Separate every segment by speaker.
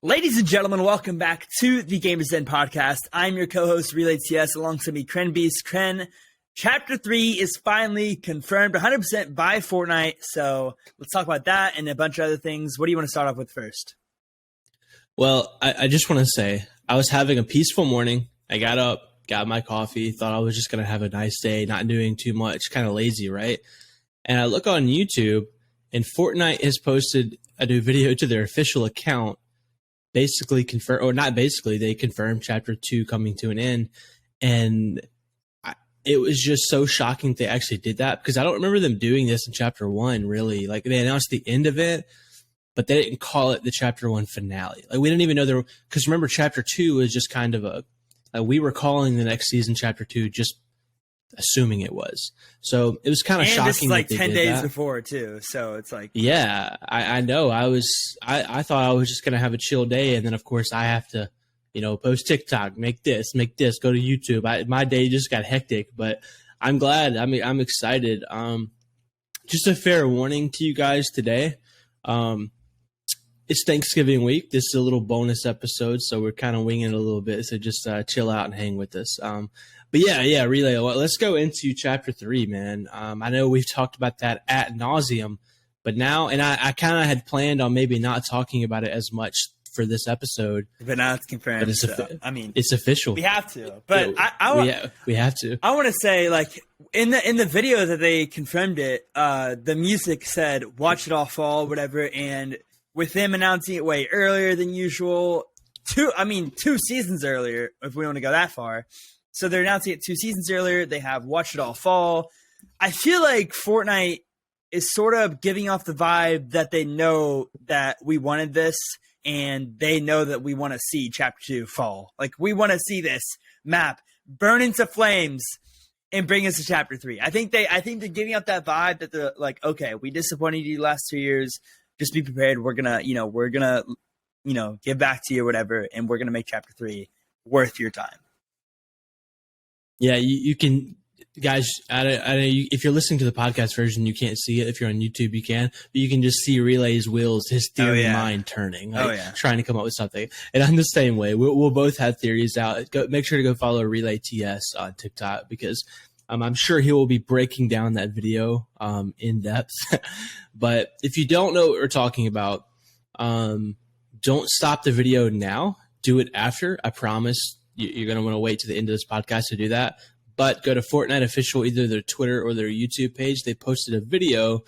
Speaker 1: Ladies and gentlemen, welcome back to the Gamers Den podcast. I'm your co-host, RelayTS, alongside me, crenbeast. Cren, Chapter 3 is finally confirmed 100% by Fortnite, so let's talk about that and a bunch of other things. What do you want to start off with first?
Speaker 2: Well, I just want to say, I was having a peaceful morning. I got up, got my coffee, thought I was just going to have a nice day, not doing too much, kind of lazy, right? And I look on YouTube, and Fortnite has posted a new video to their official account, basically confirm, or not basically, they confirmed Chapter 2 coming to an end. And it was just so shocking they actually did that, because I don't remember them doing this in Chapter 1, really. Like, they announced the end of it, but they didn't call it the Chapter 1 finale. Like, we didn't even know there, because remember, Chapter 2 was just kind of we were calling the next season Chapter 2, just assuming it was. So it was kind of shocking.
Speaker 1: And this is like
Speaker 2: that
Speaker 1: 10
Speaker 2: they did
Speaker 1: days
Speaker 2: that.
Speaker 1: before, too. So it's like...
Speaker 2: Yeah, I know. I thought I was just going to have a chill day. And then, of course, I have to, post TikTok, make this, go to YouTube. My day just got hectic, but I'm glad. I mean, I'm excited. Just a fair warning to you guys today. It's Thanksgiving week. This is a little bonus episode, so we're kind of winging it a little bit. So just chill out and hang with us. But yeah, Relay. Let's go into Chapter 3, man. I know we've talked about that ad nauseum, but now, and I kind of had planned on maybe not talking about it as much for this episode.
Speaker 1: But now it's confirmed.
Speaker 2: But it's official.
Speaker 1: We have to. But
Speaker 2: we have to.
Speaker 1: I want to say, like, in the video that they confirmed it, the music said "Watch It All Fall," whatever, and with them announcing it way earlier than usual, 2 seasons earlier, if we want to go that far. So they're announcing it 2 seasons earlier. They have Watch It All Fall. I feel like Fortnite is sort of giving off the vibe that they know that we wanted this, and they know that we want to see Chapter 2 fall. Like, we want to see this map burn into flames and bring us to Chapter 3. I think they're giving up that vibe that they're like, okay, we disappointed you the last 2 years. Just be prepared. We're gonna give back to you or whatever, and we're gonna make Chapter 3 worth your time.
Speaker 2: Yeah, you can, guys. I know if you're listening to the podcast version, you can't see it. If you're on YouTube, you can, but you can just see Relay's wheels, his theory mind turning, trying to come up with something. And I'm the same way. We'll both have theories out. Make sure to go follow RelayTS on TikTok, because I'm sure he will be breaking down that video in depth. But if you don't know what we're talking about, don't stop the video now. Do it after. I promise you're going to want to wait to the end of this podcast to do that. But go to Fortnite Official, either their Twitter or their YouTube page. They posted a video,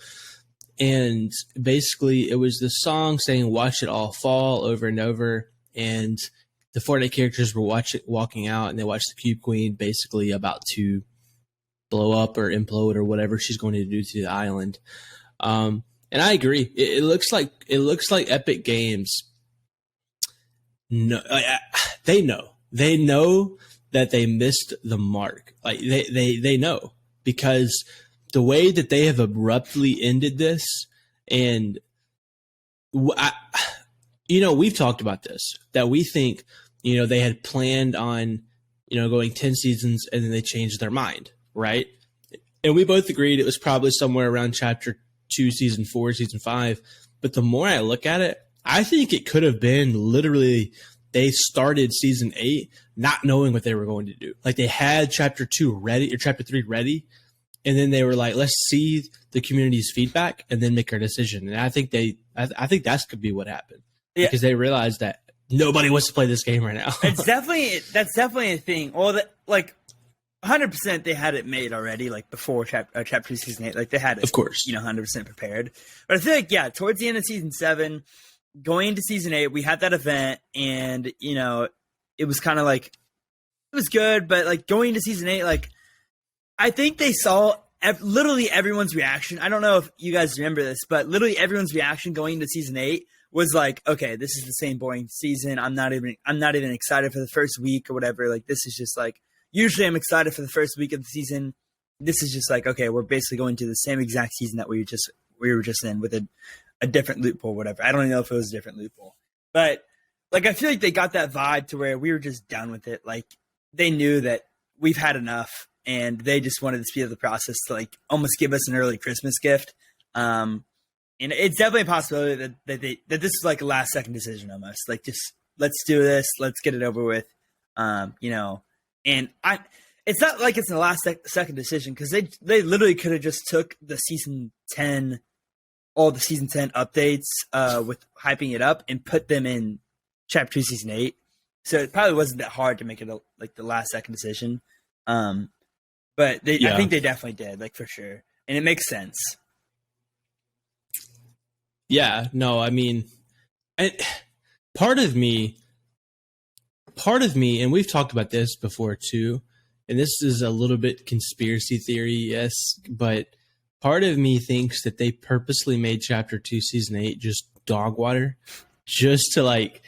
Speaker 2: and basically it was the song saying "Watch It All Fall" over and over. And the Fortnite characters were walking out, and they watched the Cube Queen basically about to blow up or implode or whatever she's going to do to the island. And I agree. It looks like Epic Games. No, they know that they missed the mark. Like they know, because the way that they have abruptly ended this, and we've talked about this, that we think, they had planned on, going 10 seasons, and then they changed their mind. Right. And we both agreed it was probably somewhere around Chapter 2, Season 4, Season 5. But the more I look at it, I think it could have been literally they started Season 8 not knowing what they were going to do. Like, they had Chapter 2 ready, or Chapter 3 ready, and then they were like, let's see the community's feedback and then make our decision. And I think that could be what happened. Yeah. Because they realized that nobody wants to play this game right now.
Speaker 1: That's definitely a thing. Well, 100% they had it made already, like before Chapter 2 Season 8. Like, they had it,
Speaker 2: of course,
Speaker 1: 100% prepared. But I feel like, yeah, towards the end of Season 7, going into Season 8, we had that event, and, it was kind of like, it was good, but, like, going into Season 8, like, I think they saw literally everyone's reaction. I don't know if you guys remember this, but literally everyone's reaction going into Season 8 was like, okay, this is the same boring season. I'm not even excited for the first week or whatever. Like, this is just like, usually I'm excited for the first week of the season. This is just like, okay, we're basically going to the same exact season that we were just in, with a different loophole, whatever. I don't even know if it was a different loophole, but like, I feel like they got that vibe to where we were just done with it. Like, they knew that we've had enough, and they just wanted to speed up the process to, like, almost give us an early Christmas gift. And it's definitely a possibility that this is like a last second decision almost. Like, just let's do this, let's get it over with. You know, and it's not like it's a last second decision, because they literally could have just took the season 10, all the season 10 updates with hyping it up and put them in Chapter 2 season 8. So it probably wasn't that hard to make it like the last second decision. But I think they definitely did, like, for sure, and it makes sense.
Speaker 2: Yeah, no, I mean, part of me, and we've talked about this before too, and this is a little bit conspiracy theory, yes, but part of me thinks that they purposely made Chapter 2 Season 8 just dog water, just to, like,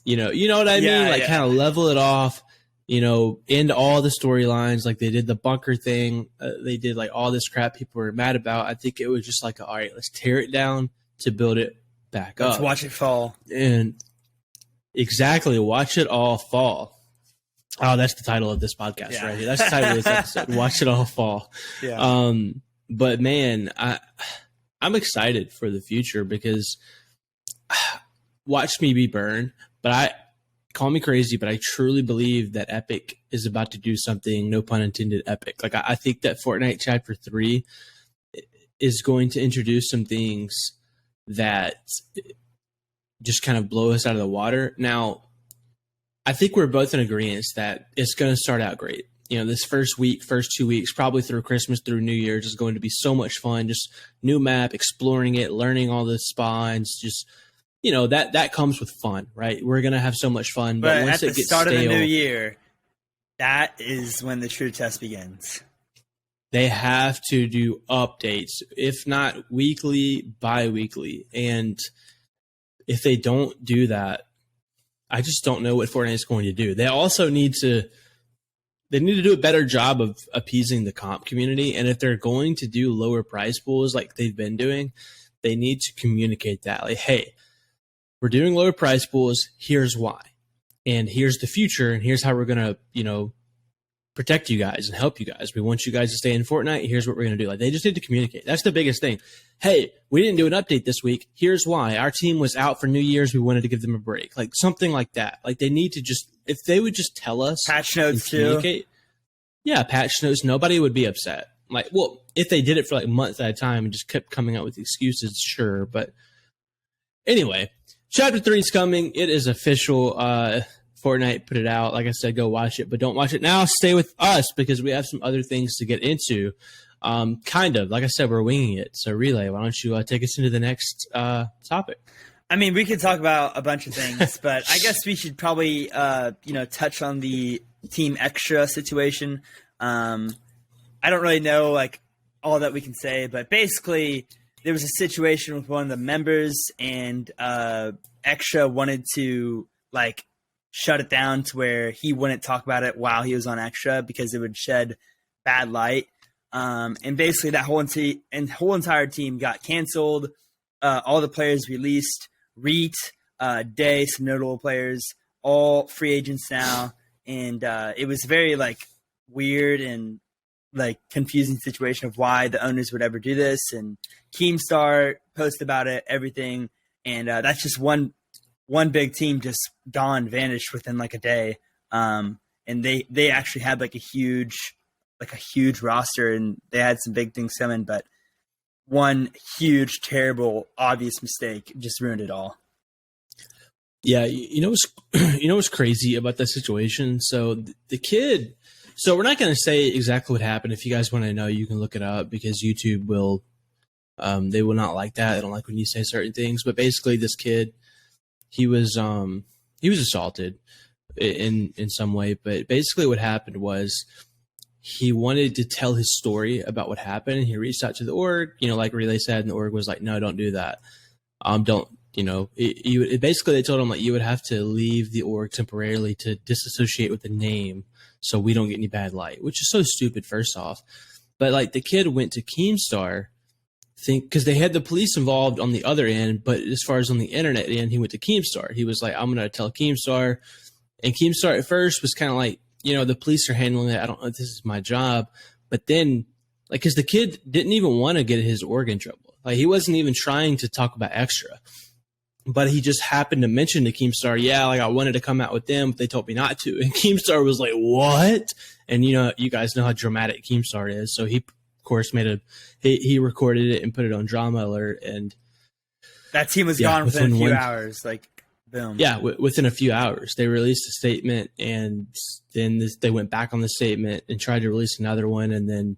Speaker 2: you know what I mean? Like, kind of level it off, you know, end all the storylines. Like, they did the bunker thing. They did, like, all this crap people were mad about. I think it was just like, all right, let's tear it down to build it back up.
Speaker 1: Let's watch it fall.
Speaker 2: And exactly, watch it all fall. Oh, that's the title of this podcast right here. That's the title of this episode. Watch it all fall. Yeah. But man, I'm excited for the future, because watch me be burned. But call me crazy, but I truly believe that Epic is about to do something, no pun intended, epic. Like, I think that Fortnite Chapter 3 is going to introduce some things that just kind of blow us out of the water. Now, I think we're both in agreement that it's going to start out great. You know, this first 2 weeks, probably through Christmas, through New Year's, is going to be so much fun. Just new map, exploring it, learning all the spawns, just, you know, that comes with fun, right? We're going to have so much fun. But once
Speaker 1: at the start of the new year, that is when the true test begins.
Speaker 2: They have to do updates, if not weekly, bi-weekly. And if they don't do that, I just don't know what Fortnite is going to do. They also need to do a better job of appeasing the comp community. And if they're going to do lower prize pools like they've been doing, they need to communicate that. Like, hey, we're doing lower prize pools. Here's why. And here's the future. And here's how we're going to, you know, protect you guys and help you guys. We want you guys to stay in Fortnite. Here's what we're going to do. Like, they just need to communicate. That's the biggest thing. Hey, we didn't do an update this week. Here's why. Our team was out for New Year's. We wanted to give them a break. Like, something like that. Like, they need to just, if they would just tell us.
Speaker 1: Patch notes too.
Speaker 2: Yeah, patch notes. Nobody would be upset. Like, well, if they did it for like months at a time and just kept coming out with excuses, sure. But anyway, Chapter 3 is coming. It is official. Fortnite put it out. Like I said, go watch it, but don't watch it now. Stay with us, because we have some other things to get into. Kind of. Like I said, we're winging it. So, Relay, why don't you take us into the next topic?
Speaker 1: I mean, we could talk about a bunch of things, but I guess we should probably, touch on the Team XTRA situation. I don't really know, like, all that we can say, but basically there was a situation with one of the members, and XTRA wanted to, like, shut it down to where he wouldn't talk about it while he was on XTRA, because it would shed bad light. And basically that whole entire team got canceled. All the players released. Reet, Day, some notable players, all free agents now. And it was very, like, weird and, like, confusing situation of why the owners would ever do this. And Keemstar posted about it, everything. And that's just one big team just vanished within like a day. And they actually had like a huge roster, and they had some big things coming, but one huge, terrible, obvious mistake just ruined it all.
Speaker 2: Yeah. You know what's crazy about that situation? So the kid, so we're not going to say exactly what happened. If you guys want to know, you can look it up, because YouTube will, they will not like that. They don't like when you say certain things, but basically this kid, he was assaulted in some way, but basically what happened was he wanted to tell his story about what happened, and he reached out to the org, like Relay said, and the org was like, no, don't do that. Basically they told him, like, you would have to leave the org temporarily to disassociate with the name so we don't get any bad light, which is so stupid, first off. But, like, the kid went to Keemstar, because they had the police involved on the other end, but as far as on the internet end, he went to Keemstar. He was like, I'm going to tell Keemstar. And Keemstar at first was kind of like, the police are handling it. I don't know if this is my job. But then, like, because the kid didn't even want to get his org in trouble. Like, he wasn't even trying to talk about Extra, but he just happened to mention to Keemstar, yeah, like I wanted to come out with them, but they told me not to. And Keemstar was like, what? And you guys know how dramatic Keemstar is. So he, of course, he recorded it and put it on Drama Alert. And
Speaker 1: that team was gone within a few hours. Like, boom.
Speaker 2: Yeah, within a few hours. They released a statement, and then they went back on the statement and tried to release another one. And then,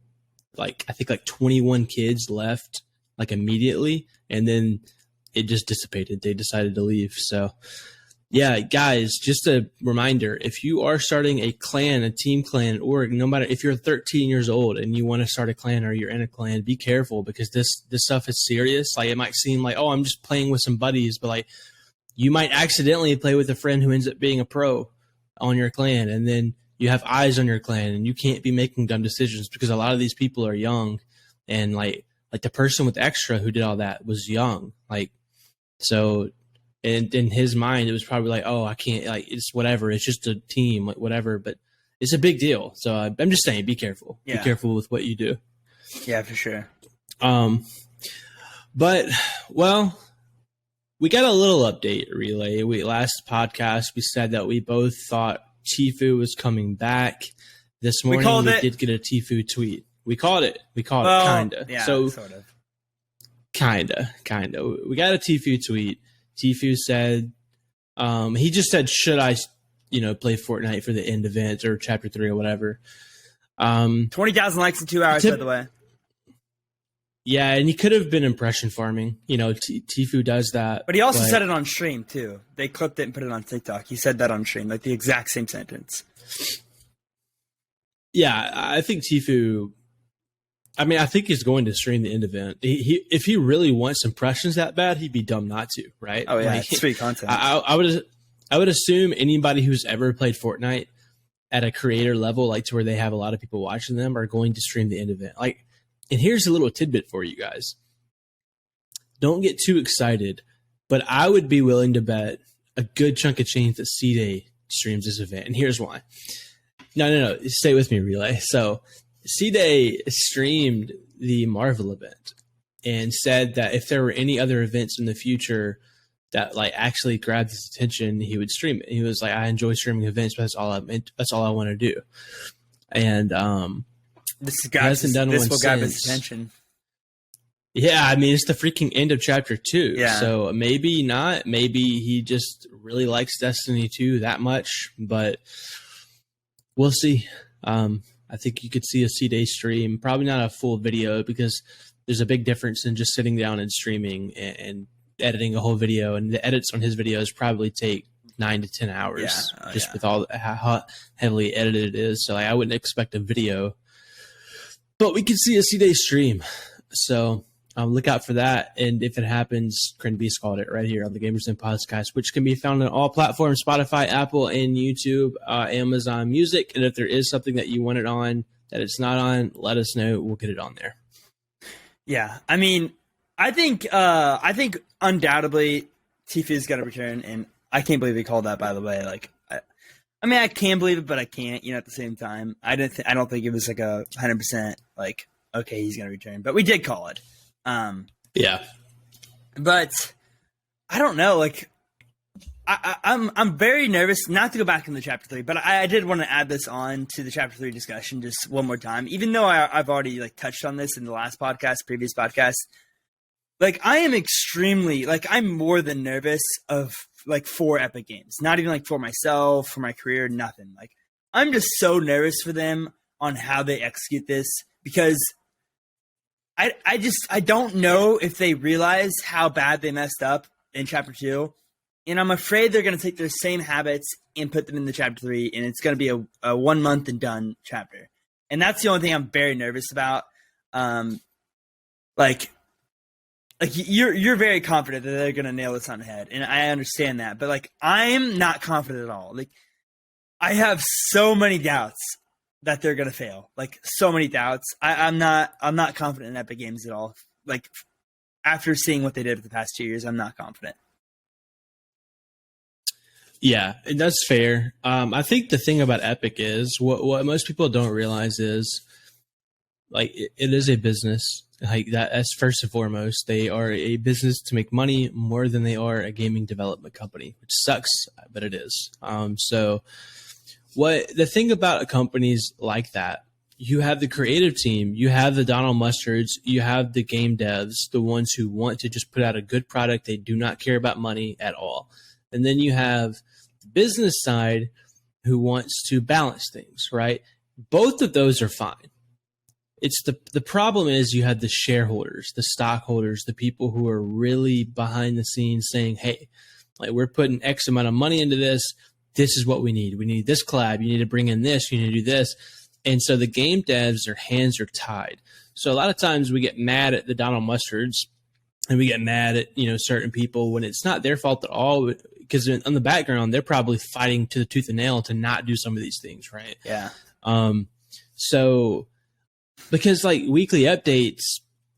Speaker 2: I think 21 kids left, immediately. And then it just dissipated. They decided to leave. So, yeah, guys, just a reminder, if you are starting a clan, a team clan, or no matter if you're 13 years old and you want to start a clan or you're in a clan, be careful, because this stuff is serious. Like, it might seem like, oh, I'm just playing with some buddies, but you might accidentally play with a friend who ends up being a pro on your clan, and then you have eyes on your clan, and you can't be making dumb decisions because a lot of these people are young, and like the person with Extra who did all that was young. So in his mind, it was probably like, oh, I can't, it's whatever. It's just a team, whatever. But it's a big deal. So I'm just saying, be careful. Yeah. Be careful with what you do.
Speaker 1: Yeah, for sure.
Speaker 2: But, well, we got a little update, Relay. Last podcast, we said that we both thought Tfue was coming back. This morning, we did get a Tfue tweet. We called it. Kinda. Yeah, so, sort of. Kinda. We got a Tfue tweet. Tfue said, he just said, should I, play Fortnite for the end event or Chapter 3 or whatever.
Speaker 1: 20,000 likes in 2 hours, by the way.
Speaker 2: Yeah, and he could have been impression farming. Tfue does that.
Speaker 1: But he also said it on stream, too. They clipped it and put it on TikTok. He said that on stream, the exact same sentence.
Speaker 2: Yeah, I think Tfue... I think he's going to stream the end event. If he really wants impressions that bad, he'd be dumb not to, right?
Speaker 1: Oh, yeah, it's free content.
Speaker 2: I would assume anybody who's ever played Fortnite at a creator level, to where they have a lot of people watching them, are going to stream the end event. And here's a little tidbit for you guys. Don't get too excited, but I would be willing to bet a good chunk of change that C-Day streams this event. And here's why. No. Stay with me, Relay. So C-Day streamed the Marvel event and said that if there were any other events in the future that actually grabbed his attention, he would stream it. He was like, I enjoy streaming events, but that's all I want to do. And
Speaker 1: this will grab his attention.
Speaker 2: Yeah, it's the freaking end of Chapter 2.
Speaker 1: Yeah.
Speaker 2: So maybe not. Maybe he just really likes Destiny 2 that much, but we'll see. I think you could see a C-Day stream, probably not a full video, because there's a big difference in just sitting down and streaming and editing a whole video. And the edits on his videos probably take 9 to 10 hours, with all how heavily edited it is. So I wouldn't expect a video, but we could see a C-Day stream. So look out for that. And if it happens, crenbeast called it right here on the Gamers Den podcast, which can be found on all platforms, Spotify, Apple, and YouTube, Amazon Music. And if there is something that you want it on that it's not on, let us know. We'll get it on there.
Speaker 1: Yeah. I think undoubtedly Tfue is going to return, and I can't believe he called that, by the way. I can believe it, but I can't, at the same time. I don't think it was a 100% okay, he's going to return, but we did call it.
Speaker 2: Yeah,
Speaker 1: but I don't know. I'm very nervous not to go back in the Chapter 3, but I did want to add this on to the Chapter 3 discussion just one more time, even though I've already touched on this in the last previous podcast. I am extremely I'm more than nervous for Epic Games, not even for myself, for my career, nothing. I'm just so nervous for them on how they execute this, because I don't know if they realize how bad they messed up in Chapter 2, and I'm afraid they're going to take their same habits and put them in the Chapter 3, and it's going to be a 1 month and done chapter. And that's the only thing I'm very nervous about. You're very confident that they're going to nail this on the head, and I understand that, but I'm not confident at all. I have so many doubts that they're going to fail. So many doubts. I'm not confident in Epic Games at all. After seeing what they did for the past 2 years, I'm not confident.
Speaker 2: Yeah, and that's fair. I think the thing about Epic is what most people don't realize is it is a business, Like that's first and foremost. They are a business to make money more than they are a gaming development company, which sucks, but it is. So what the thing about companies like that, you have the creative team, you have the Donald Mustards, you have the game devs, the ones who want to just put out a good product. They do not care about money at all. And then you have the business side who wants to balance things, right? Both of those are fine. It's the problem is you have the shareholders, the stockholders, the people who are really behind the scenes saying, hey, like we're putting X amount of money into this. This is what we need. We need this collab. You need to bring in this. You need to do this. And so the game devs, their hands are tied. So a lot of times we get mad at the Donald Mustards and we get mad at, certain people when it's not their fault at all, because in the background, they're probably fighting to the tooth and nail to not do some of these things, right?
Speaker 1: Yeah.
Speaker 2: So because like weekly updates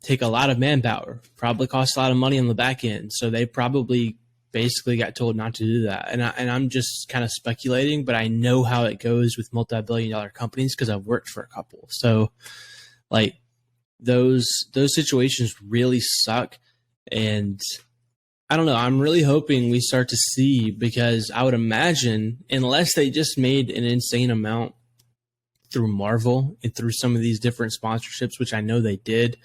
Speaker 2: take a lot of manpower, probably cost a lot of money on the back end. So they probably basically got told not to do that. And I'm just kind of speculating, but I know how it goes with multi-billion-dollar companies because I've worked for a couple. So like those situations really suck. And I don't know, I'm really hoping we start to see, because I would imagine unless they just made an insane amount through Marvel and through some of these different sponsorships, which I know they did,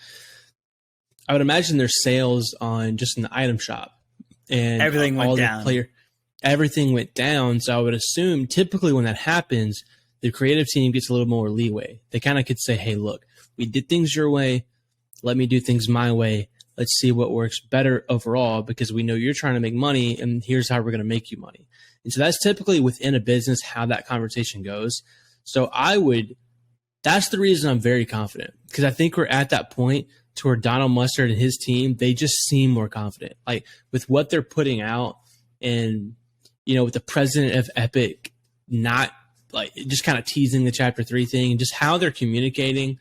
Speaker 2: I would imagine their sales on just in the item shop and
Speaker 1: everything went down.
Speaker 2: Everything went down. So I would assume typically when that happens, the creative team gets a little more leeway. They kind of could say, hey, look, we did things your way. Let me do things my way. Let's see what works better overall, because we know you're trying to make money and here's how we're going to make you money. And so that's typically within a business how that conversation goes. So that's the reason I'm very confident, because I think we're at that point to where Donald Mustard and his team, they just seem more confident, like with what they're putting out, and with the president of Epic not like just kind of teasing the Chapter 3 thing and just how they're communicating.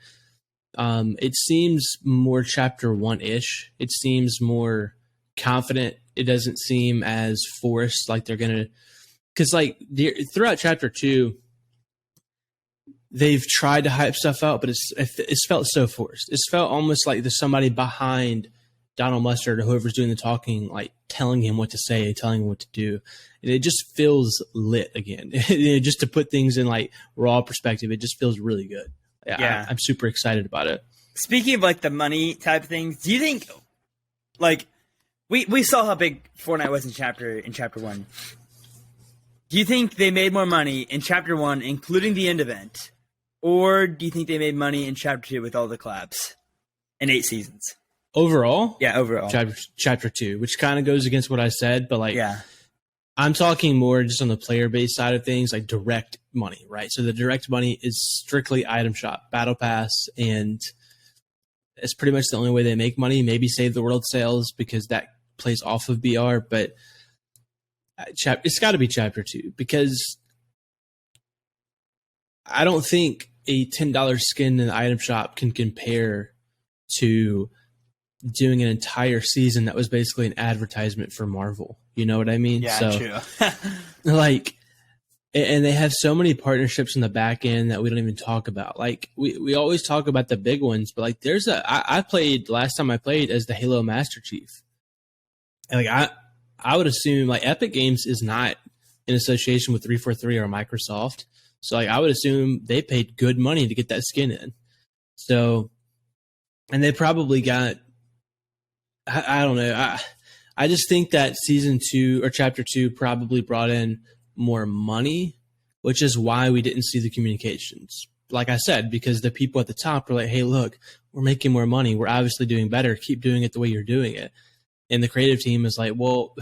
Speaker 2: It seems more Chapter 1-ish. It seems more confident. It doesn't seem as forced, like they're gonna, because like throughout Chapter 2. They've tried to hype stuff out, but it's felt so forced. It's felt almost like there's somebody behind Donald Mustard or whoever's doing the talking, like telling him what to say, telling him what to do. And it just feels lit again. Just to put things in like raw perspective, it just feels really good. Yeah. I'm super excited about it.
Speaker 1: Speaking of like the money type things, do you think like we saw how big Fortnite was in Chapter 1? Do you think they made more money in Chapter 1, including the end event? Or do you think they made money in Chapter 2 with all the collabs in 8 seasons?
Speaker 2: Overall?
Speaker 1: Yeah, overall.
Speaker 2: Chapter 2, which kind of goes against what I said, but like,
Speaker 1: yeah.
Speaker 2: I'm talking more just on the player base side of things, like direct money, right? So the direct money is strictly item shop, battle pass, and it's pretty much the only way they make money. Maybe Save the World sales because that plays off of BR, but it's got to be Chapter 2, because I don't think a $10 skin in the item shop can compare to doing an entire season that was basically an advertisement for Marvel. You know what I mean?
Speaker 1: Yeah,
Speaker 2: so,
Speaker 1: true.
Speaker 2: like, and they have so many partnerships in the back end that we don't even talk about. Like, we always talk about the big ones, but like, I played last time I played as the Halo Master Chief. And like, I would assume like Epic Games is not in association with 343 or Microsoft. So like I would assume they paid good money to get that skin in. So, and they probably got, I don't know. I just think that Season 2 or Chapter 2 probably brought in more money, which is why we didn't see the communications. Like I said, because the people at the top were like, hey, look, we're making more money. We're obviously doing better. Keep doing it the way you're doing it. And the creative team is like, well,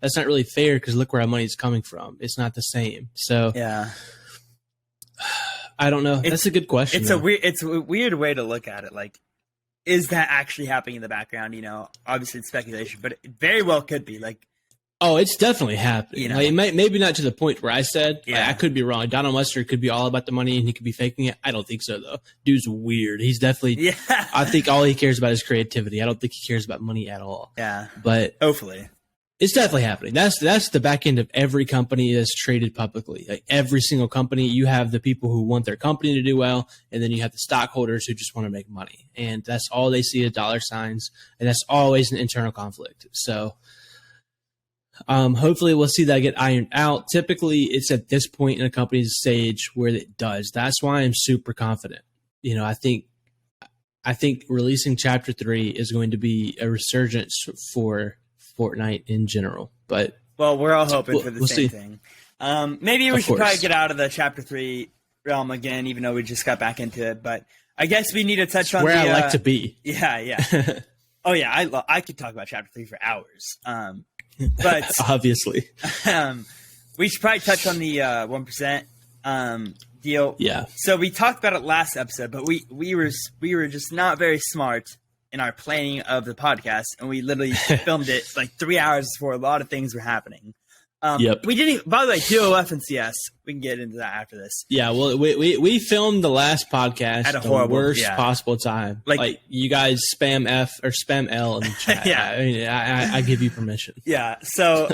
Speaker 2: that's not really fair because look where our money's coming from. It's not the same. So
Speaker 1: yeah.
Speaker 2: I don't know. That's a good question.
Speaker 1: It's a weird way to look at it. Like, is that actually happening in the background? Obviously it's speculation, but it very well could be. Like,
Speaker 2: oh, it's definitely happening. Like, maybe not to the point where I said.
Speaker 1: Yeah.
Speaker 2: Like, I could be wrong. Donald Mustard could be all about the money and he could be faking it. I don't think so, though. Dude's weird. He's definitely.
Speaker 1: Yeah.
Speaker 2: I think all he cares about is creativity. I don't think he cares about money at all.
Speaker 1: Yeah.
Speaker 2: But
Speaker 1: hopefully.
Speaker 2: It's definitely happening. That's the back end of every company that's traded publicly. Like every single company, you have the people who want their company to do well, and then you have the stockholders who just want to make money. And that's all they see as dollar signs, and that's always an internal conflict. So hopefully we'll see that get ironed out. Typically, it's at this point in a company's stage where it does. That's why I'm super confident. I think releasing Chapter 3 is going to be a resurgence for Fortnite in general, but
Speaker 1: we're all hoping for the same thing. Maybe we should probably get out of the Chapter 3 realm again, even though we just got back into it. But I guess we need to touch on
Speaker 2: where I like to be.
Speaker 1: Yeah. Oh yeah, I could talk about Chapter 3 for hours. But
Speaker 2: obviously,
Speaker 1: we should probably touch on the 1% deal.
Speaker 2: Yeah.
Speaker 1: So we talked about it last episode, but we were just not very smart in our planning of the podcast, and we literally filmed it like 3 hours before a lot of things were happening.
Speaker 2: Yep.
Speaker 1: We didn't. By the way, DOF and CS. We can get into that after this.
Speaker 2: Yeah. Well, we filmed the last podcast at
Speaker 1: a
Speaker 2: worst possible time. Like you guys spam F or spam L in the chat.
Speaker 1: Yeah.
Speaker 2: I mean, I give you permission.
Speaker 1: Yeah. So,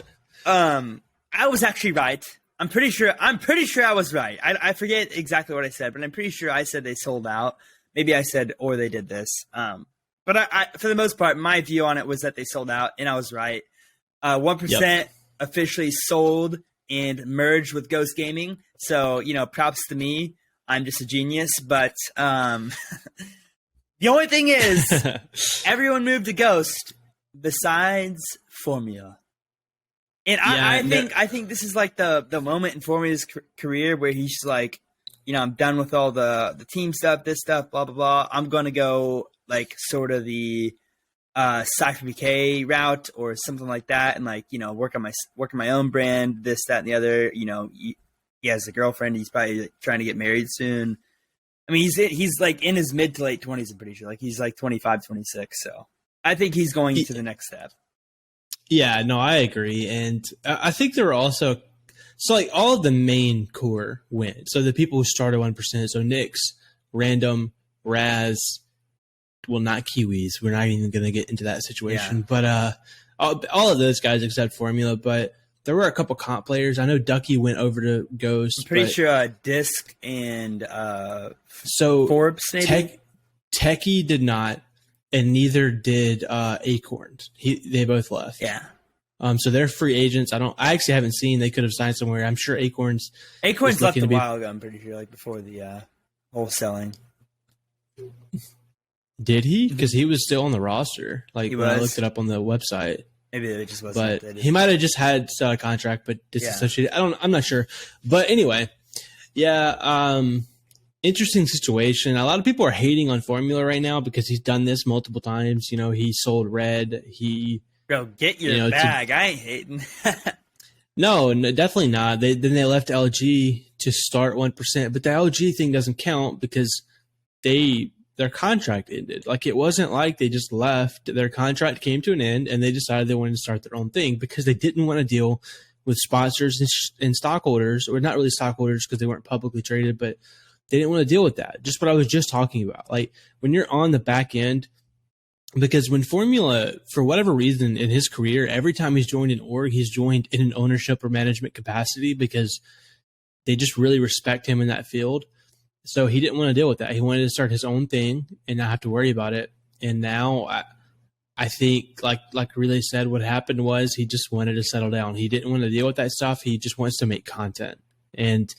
Speaker 1: I was actually right. I'm pretty sure I was right. I forget exactly what I said, but I'm pretty sure I said they sold out. Maybe I said or they did this. But I for the most part, my view on it was that they sold out, and I was right. 1% officially sold and merged with Ghost Gaming. So, props to me. I'm just a genius. But the only thing is, everyone moved to Ghost besides Formula. And I think this is like the moment in Formula's career where he's just like, I'm done with all the team stuff, this stuff, blah, blah, blah. I'm going to go like sort of the Cypher BK route or something like that, and like work on my own brand, this, that, and the other. He has a girlfriend. He's probably trying to get married soon. I mean, he's like in his mid to late 20s. I'm pretty sure, like he's like 25, 26. So I think he's going to the next step.
Speaker 2: Yeah, no, I agree, and I think there were also like all of the main core went. So the people who started 1%. So Nyx, Random, Raz. Well, not Kiwis. We're not even going to get into that situation. Yeah. But all of those guys except Formula. But there were a couple comp players. I know Ducky went over to Ghost.
Speaker 1: I'm pretty sure Disc and Forbes maybe?
Speaker 2: Techie did not, and neither did Acorns. They both left.
Speaker 1: Yeah.
Speaker 2: So they're free agents. I actually haven't seen. They could have signed somewhere. I'm sure Acorns
Speaker 1: left a while ago. I'm pretty sure, like before the wholesaling.
Speaker 2: Did he? Because he was still on the roster. Like when I looked it up on the website.
Speaker 1: Maybe it just wasn't.
Speaker 2: But he might have just had a contract, but disassociated. Yeah. I'm not sure. But anyway, yeah. Interesting situation. A lot of people are hating on Formula right now because he's done this multiple times. He sold Red.
Speaker 1: Bro, get your bag. I ain't hating.
Speaker 2: No, definitely not. Then they left LG to start 1%, but the LG thing doesn't count because their contract ended. Like it wasn't like they just left. Their contract came to an end, and they decided they wanted to start their own thing because they didn't want to deal with sponsors and stockholders, or not really stockholders because they weren't publicly traded, but they didn't want to deal with that. Just what I was just talking about. Like when you're on the back end, because when Formula, for whatever reason in his career, every time he's joined an org, he's joined in an ownership or management capacity because they just really respect him in that field. So he didn't want to deal with that. He wanted to start his own thing and not have to worry about it. And now I think, like Relay said, what happened was he just wanted to settle down. He didn't want to deal with that stuff. He just wants to make content. And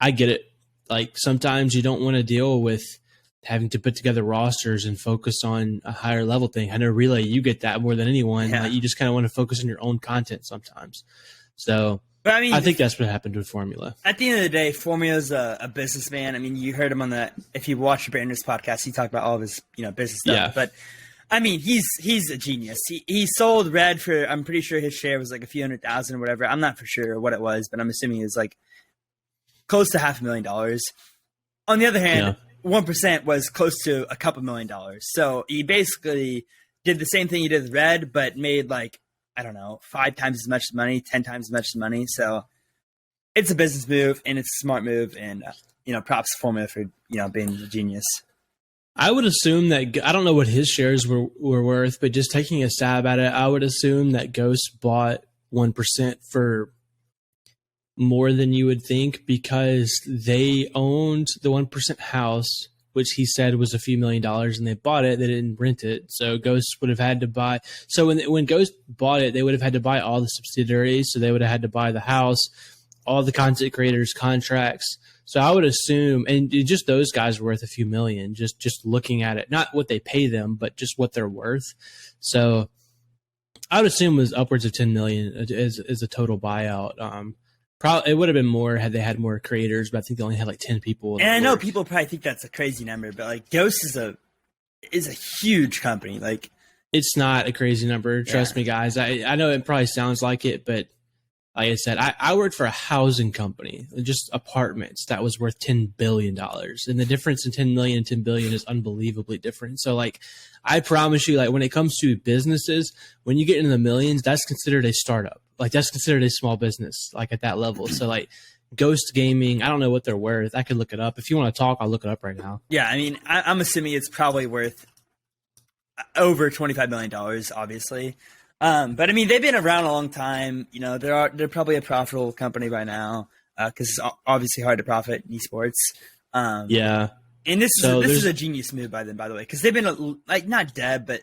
Speaker 2: I get it. Like sometimes you don't want to deal with having to put together rosters and focus on a higher level thing. I know Relay, you get that more than anyone.
Speaker 1: Yeah.
Speaker 2: Like, you just kind of want to focus on your own content sometimes. So
Speaker 1: but I mean,
Speaker 2: I think that's what happened with Formula.
Speaker 1: At the end of the day, Formula's a businessman. I mean, you heard him on if you watch Brandon's podcast, he talked about all of his business stuff.
Speaker 2: Yeah.
Speaker 1: But I mean, he's a genius. He sold Red for, I'm pretty sure his share was like a few $100,000 or whatever. I'm not for sure what it was, but I'm assuming it was like close to $500,000. On the other hand, 1% was close to a couple $1 million. So he basically did the same thing he did with Red, but made like, I don't know, 5 times as much money, 10 times as much money. So it's a business move and it's a smart move. And, props to Formula for, being a genius.
Speaker 2: I would assume that I don't know what his shares were worth, but just taking a stab at it, I would assume that Ghost bought 1% for more than you would think because they owned the 1% house, which he said was a few $1,000,000, and they bought it. They didn't rent it, so Ghost would have had to buy. So when Ghost bought it, they would have had to buy all the subsidiaries. So they would have had to buy the house, all the content creators' contracts. So I would assume, and just those guys were worth a few million, just looking at it, not what they pay them, but just what they're worth. So I would assume it was upwards of 10 million is a total buyout. Probably it would have been more had they had more creators, but I think they only had like 10 people.
Speaker 1: And I know people probably think that's a crazy number, but like Ghost is a huge company. Like
Speaker 2: it's not a crazy number. Trust me, guys. I know it probably sounds like it, but like I said, I worked for a housing company, just apartments, that was worth $10 billion. And the difference in 10 million and 10 billion is unbelievably different. So like, I promise you, like when it comes to businesses, when you get into the millions, that's considered a startup. Like that's considered a small business, like at that level. So like Ghost Gaming, I don't know what they're worth. I could look it up. If you want to talk, I'll look it up right now.
Speaker 1: Yeah. I mean, I'm assuming it's probably worth over $25 million, obviously. But I mean, they've been around a long time. You know, they're probably a profitable company by now because it's obviously hard to profit in esports.
Speaker 2: Yeah,
Speaker 1: and this is a genius move by them, by the way, because they've been like not dead, but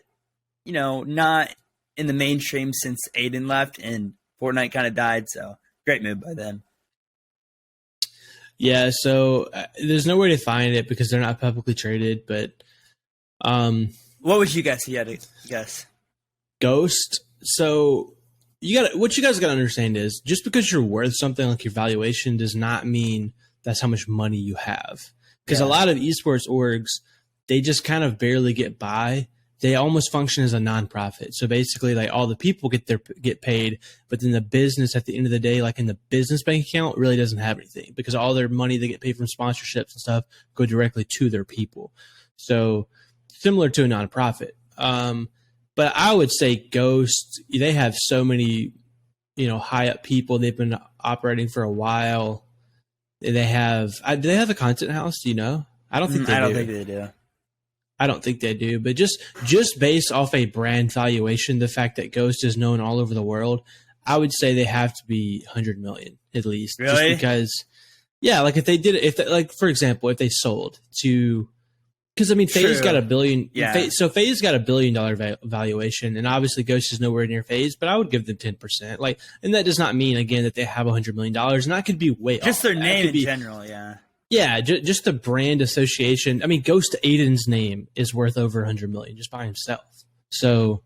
Speaker 1: you know, not in the mainstream since Aiden left and Fortnite kind of died. So great move by them.
Speaker 2: Yeah. So there's no way to find it because they're not publicly traded. But
Speaker 1: what would you guess? If you had to guess.
Speaker 2: Ghost. So what you guys got to understand is just because you're worth something, like your valuation, does not mean that's how much money you have. Because a lot of esports orgs, they just kind of barely get by. They almost function as a nonprofit. So basically, like all the people get paid, but then the business at the end of the day, like in the business bank account, really doesn't have anything because all their money they get paid from sponsorships and stuff go directly to their people. So similar to a nonprofit. But I would say Ghost, they have so many, you know, high up people. They've been operating for a while. Do they have a content house? Do you know? I don't think they do.
Speaker 1: I don't think they do.
Speaker 2: I don't think they do. But just based off a brand valuation, the fact that Ghost is known all over the world, I would say they have to be 100 million at least.
Speaker 1: Really?
Speaker 2: Just because, yeah, like like for example, if they sold to. Because I mean, FaZe got $1 billion.
Speaker 1: Yeah.
Speaker 2: So FaZe got $1 billion valuation, and obviously Ghost is nowhere near FaZe. But I would give them 10%. Like, and that does not mean again that they have $100 million, and that could be way
Speaker 1: just
Speaker 2: off.
Speaker 1: Their name in general, yeah.
Speaker 2: Yeah, just the brand association. I mean, Ghost Aiden's name is worth over 100 million just by himself. So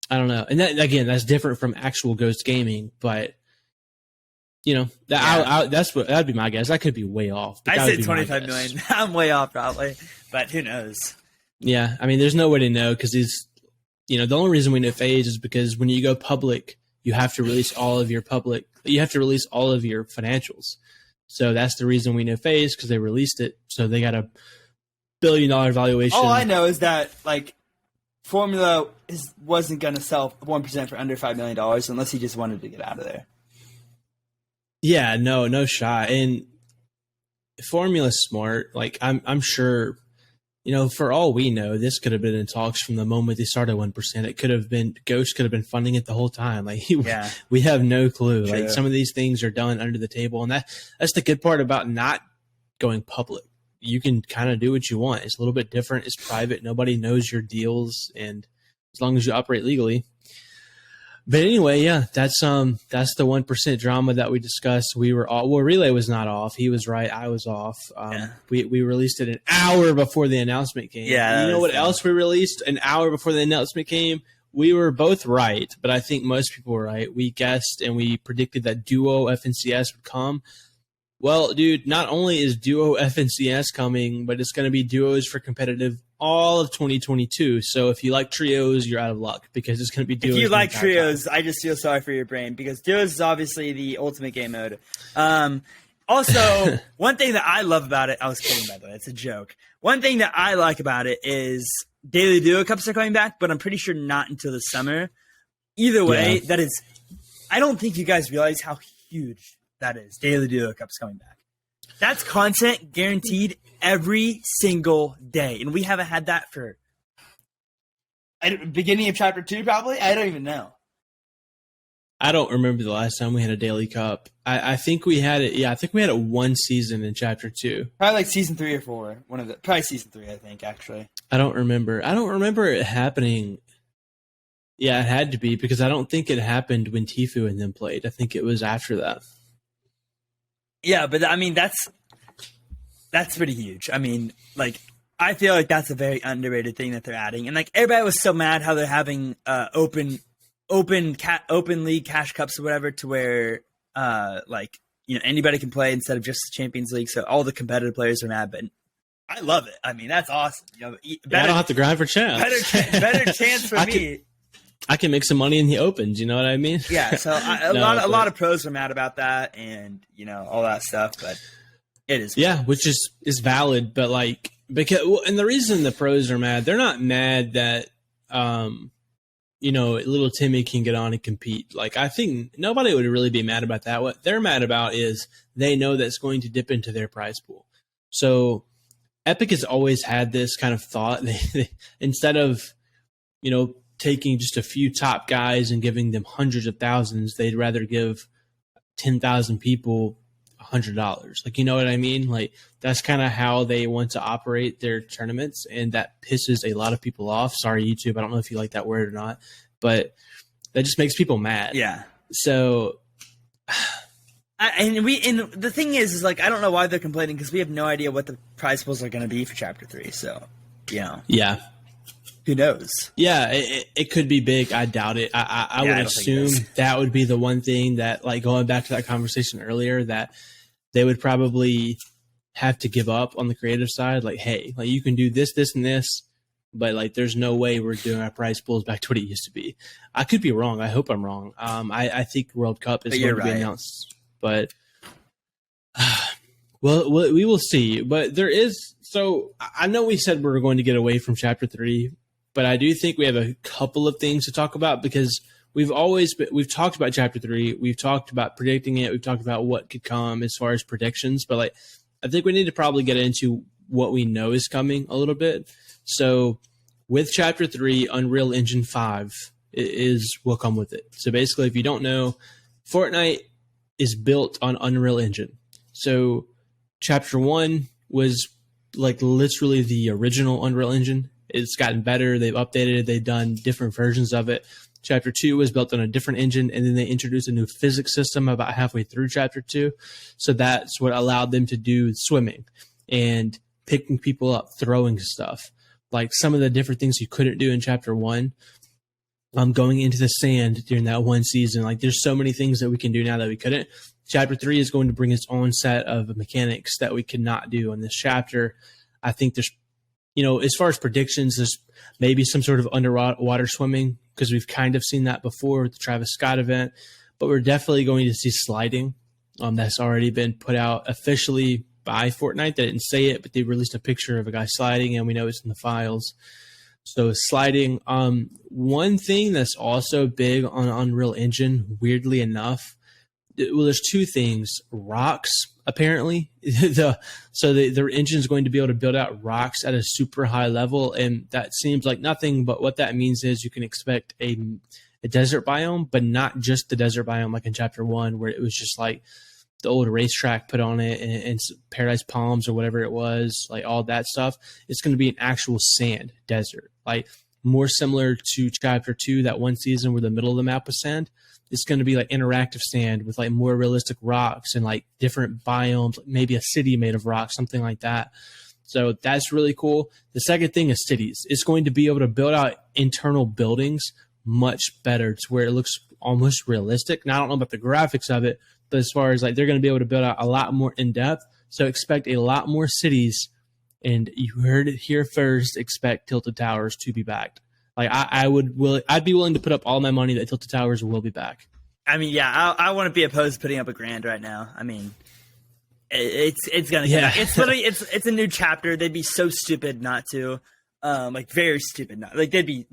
Speaker 2: I don't know, and that again, that's different from actual Ghost Gaming, but. You know, that'd be my guess. I could be way off.
Speaker 1: I said 25 million. I'm way off probably, but who knows?
Speaker 2: Yeah, I mean, there's no way to know because the only reason we know FaZe is because when you go public, you have to release all of your financials. So that's the reason we know FaZe because they released it. So they got $1 billion valuation.
Speaker 1: All I know is that like Formula wasn't going to sell 1% for under $5 million unless he just wanted to get out of there.
Speaker 2: Yeah, no shot. And Formula's smart. Like I'm sure, for all we know, this could have been in talks from the moment they started 1%. It could have been Ghost could have been funding it the whole time. Like we have no clue. True. Like some of these things are done under the table, and that's the good part about not going public. You can kind of do what you want. It's a little bit different. It's private. Nobody knows your deals, and as long as you operate legally. But anyway, yeah, that's the 1% drama that we discussed. We were all, Relay was not off. He was right. I was off. We released it an hour before the announcement came.
Speaker 1: Yeah.
Speaker 2: You know what else we released an hour before the announcement came? We were both right, but I think most people were right. We guessed and we predicted that Duo FNCS would come. Well, dude, not only is Duo FNCS coming, but it's going to be duos for competitive all of 2022. So if you like trios, you're out of luck because it's going to be duos.
Speaker 1: If you like trios, I just feel sorry for your brain because duos is obviously the ultimate game mode. Also, one thing that I love about it, I was kidding, by the way, it's a joke. One thing that I like about it is daily duo cups are coming back, but I'm pretty sure not until the summer. Either way, that is, I don't think you guys realize how huge that is. Daily duo cups coming back. That's content guaranteed every single day, and we haven't had that for beginning of Chapter 2, probably. I don't even know.
Speaker 2: I don't remember the last time we had a daily cup. I think we had it. Yeah, I think we had it one season in Chapter 2.
Speaker 1: Probably like season 3 or 4. Probably season 3, I think, actually.
Speaker 2: I don't remember. I don't remember it happening. Yeah, it had to be, because I don't think it happened when Tfue and them played. I think it was after that.
Speaker 1: Yeah, but I mean, that's pretty huge. I mean, like, I feel like that's a very underrated thing that they're adding. And like, everybody was so mad how they're having open league cash cups or whatever, to where like, you know, anybody can play instead of just the Champions League. So all the competitive players are mad, but I love it. I mean, that's awesome. You know,
Speaker 2: I don't have to grind for champs.
Speaker 1: Better chance for me.
Speaker 2: I can make some money in the opens. You know what I mean?
Speaker 1: Yeah. So a lot of pros were mad about that, and you know, all that stuff. But it is.
Speaker 2: Yeah, which is valid. But like, and the reason the pros are mad, they're not mad that you know, little Timmy can get on and compete. Like, I think nobody would really be mad about that. What they're mad about is they know that's going to dip into their prize pool. So Epic has always had this kind of thought. They instead of, you know, taking just a few top guys and giving them hundreds of thousands, they'd rather give 10,000 people $100. Like, you know what I mean? Like, that's kind of how they want to operate their tournaments, and that pisses a lot of people off. Sorry, YouTube, I don't know if you like that word or not, but that just makes people mad.
Speaker 1: Yeah.
Speaker 2: So,
Speaker 1: and the thing is like, I don't know why they're complaining, because we have no idea what the prize pools are going to be for Chapter 3. So, you know.
Speaker 2: Yeah.
Speaker 1: Who knows?
Speaker 2: Yeah, it could be big. I doubt it. I would assume that would be the one thing that, like, going back to that conversation earlier, that they would probably have to give up on the creative side. Like, hey, like, you can do this, this, and this, but like, there's no way we're doing our prize pools back to what it used to be. I could be wrong. I hope I'm wrong. I think World Cup is going to be announced, but well, we will see. But there is. So I know we said we were going to get away from Chapter 3. But I do think we have a couple of things to talk about, because we've talked about Chapter 3. We've talked about predicting it. We've talked about what could come as far as predictions. But like, I think we need to probably get into what we know is coming a little bit. So with Chapter 3, Unreal Engine 5 will come with it. So basically, if you don't know, Fortnite is built on Unreal Engine. So Chapter 1 was like literally the original Unreal Engine. It's gotten better. They've updated it. They've done different versions of it. Chapter 2 was built on a different engine, and then they introduced a new physics system about halfway through Chapter 2. So that's what allowed them to do swimming and picking people up, throwing stuff. Like some of the different things you couldn't do in Chapter 1, going into the sand during that one season. Like, there's so many things that we can do now that we couldn't. Chapter 3 is going to bring its own set of mechanics that we could not do in this chapter. I think there's, you know, as far as predictions, there's maybe some sort of underwater swimming, because we've kind of seen that before with the Travis Scott event. But we're definitely going to see sliding. That's already been put out officially by Fortnite. They didn't say it, but they released a picture of a guy sliding, and we know it's in the files. So sliding. One thing that's also big on Unreal Engine, weirdly enough, well, there's two things. Rocks, apparently. Their engine is going to be able to build out rocks at a super high level, and that seems like nothing, but what that means is you can expect a desert biome, but not just the desert biome like in Chapter 1, where it was just like the old racetrack put on it and Paradise Palms or whatever it was, like all that stuff. It's going to be an actual sand desert, like more similar to Chapter 2, that one season where the middle of the map was sand. It's going to be like interactive sand with like more realistic rocks and like different biomes, maybe a city made of rocks, something like that. So that's really cool. The second thing is cities. It's going to be able to build out internal buildings much better to where it looks almost realistic. Now, I don't know about the graphics of it, but as far as like, they're going to be able to build out a lot more in depth. So expect a lot more cities. And you heard it here first, expect Tilted Towers to be backed. Like, I'd be willing to put up all my money that Tilted Towers will be back.
Speaker 1: I mean, yeah, I wouldn't be opposed to putting up $1,000 right now. I mean, it's gonna get back. It's literally it's a new chapter. They'd be so stupid not to, like very stupid not. Like they'd be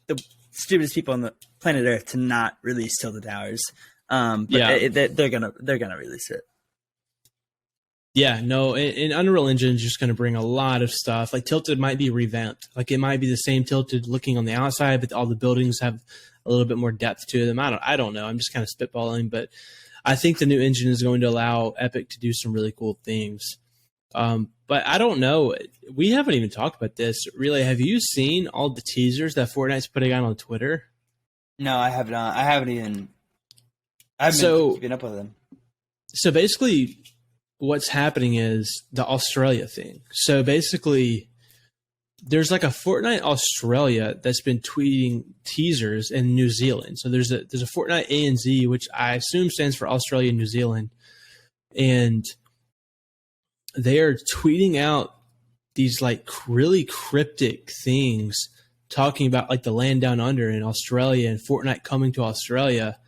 Speaker 1: the stupidest people on the planet Earth to not release Tilted Towers. But they're gonna release it.
Speaker 2: Yeah, no, and Unreal Engine is just going to bring a lot of stuff. Like Tilted might be revamped. Like it might be the same Tilted looking on the outside, but all the buildings have a little bit more depth to them. I don't know. I'm just kind of spitballing, but I think the new engine is going to allow Epic to do some really cool things. But I don't know. We haven't even talked about this. Really, have you seen all the teasers that Fortnite's putting out on Twitter?
Speaker 1: No, I have not. I haven't been keeping up with them. So
Speaker 2: basically, what's happening is the Australia thing. So basically, there's like a Fortnite Australia that's been tweeting teasers in New Zealand. So there's a Fortnite ANZ, which I assume stands for Australia and New Zealand, and they are tweeting out these like really cryptic things talking about like the land down under in Australia and Fortnite coming to Australia.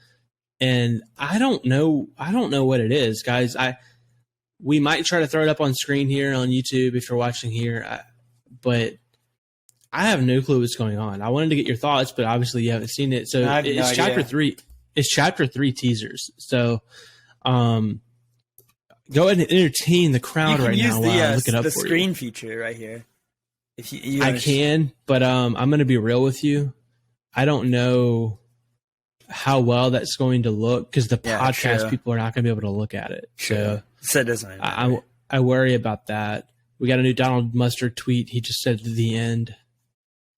Speaker 2: And I don't know what it is, guys. We might try to throw it up on screen here on YouTube if you're watching here, but I have no clue what's going on. I wanted to get your thoughts, but obviously you haven't seen it. So it's Chapter 3. It's Chapter 3 teasers. So go ahead and entertain the crowd right now while I look it up for you.
Speaker 1: The screen feature right here. If you
Speaker 2: I can, but I'm going to be real with you. I don't know how well that's going to look because the podcast people are not going to be able to look at it. So
Speaker 1: it doesn't matter.
Speaker 2: I worry about that. We got a new Donald Mustard tweet. He just said to the end.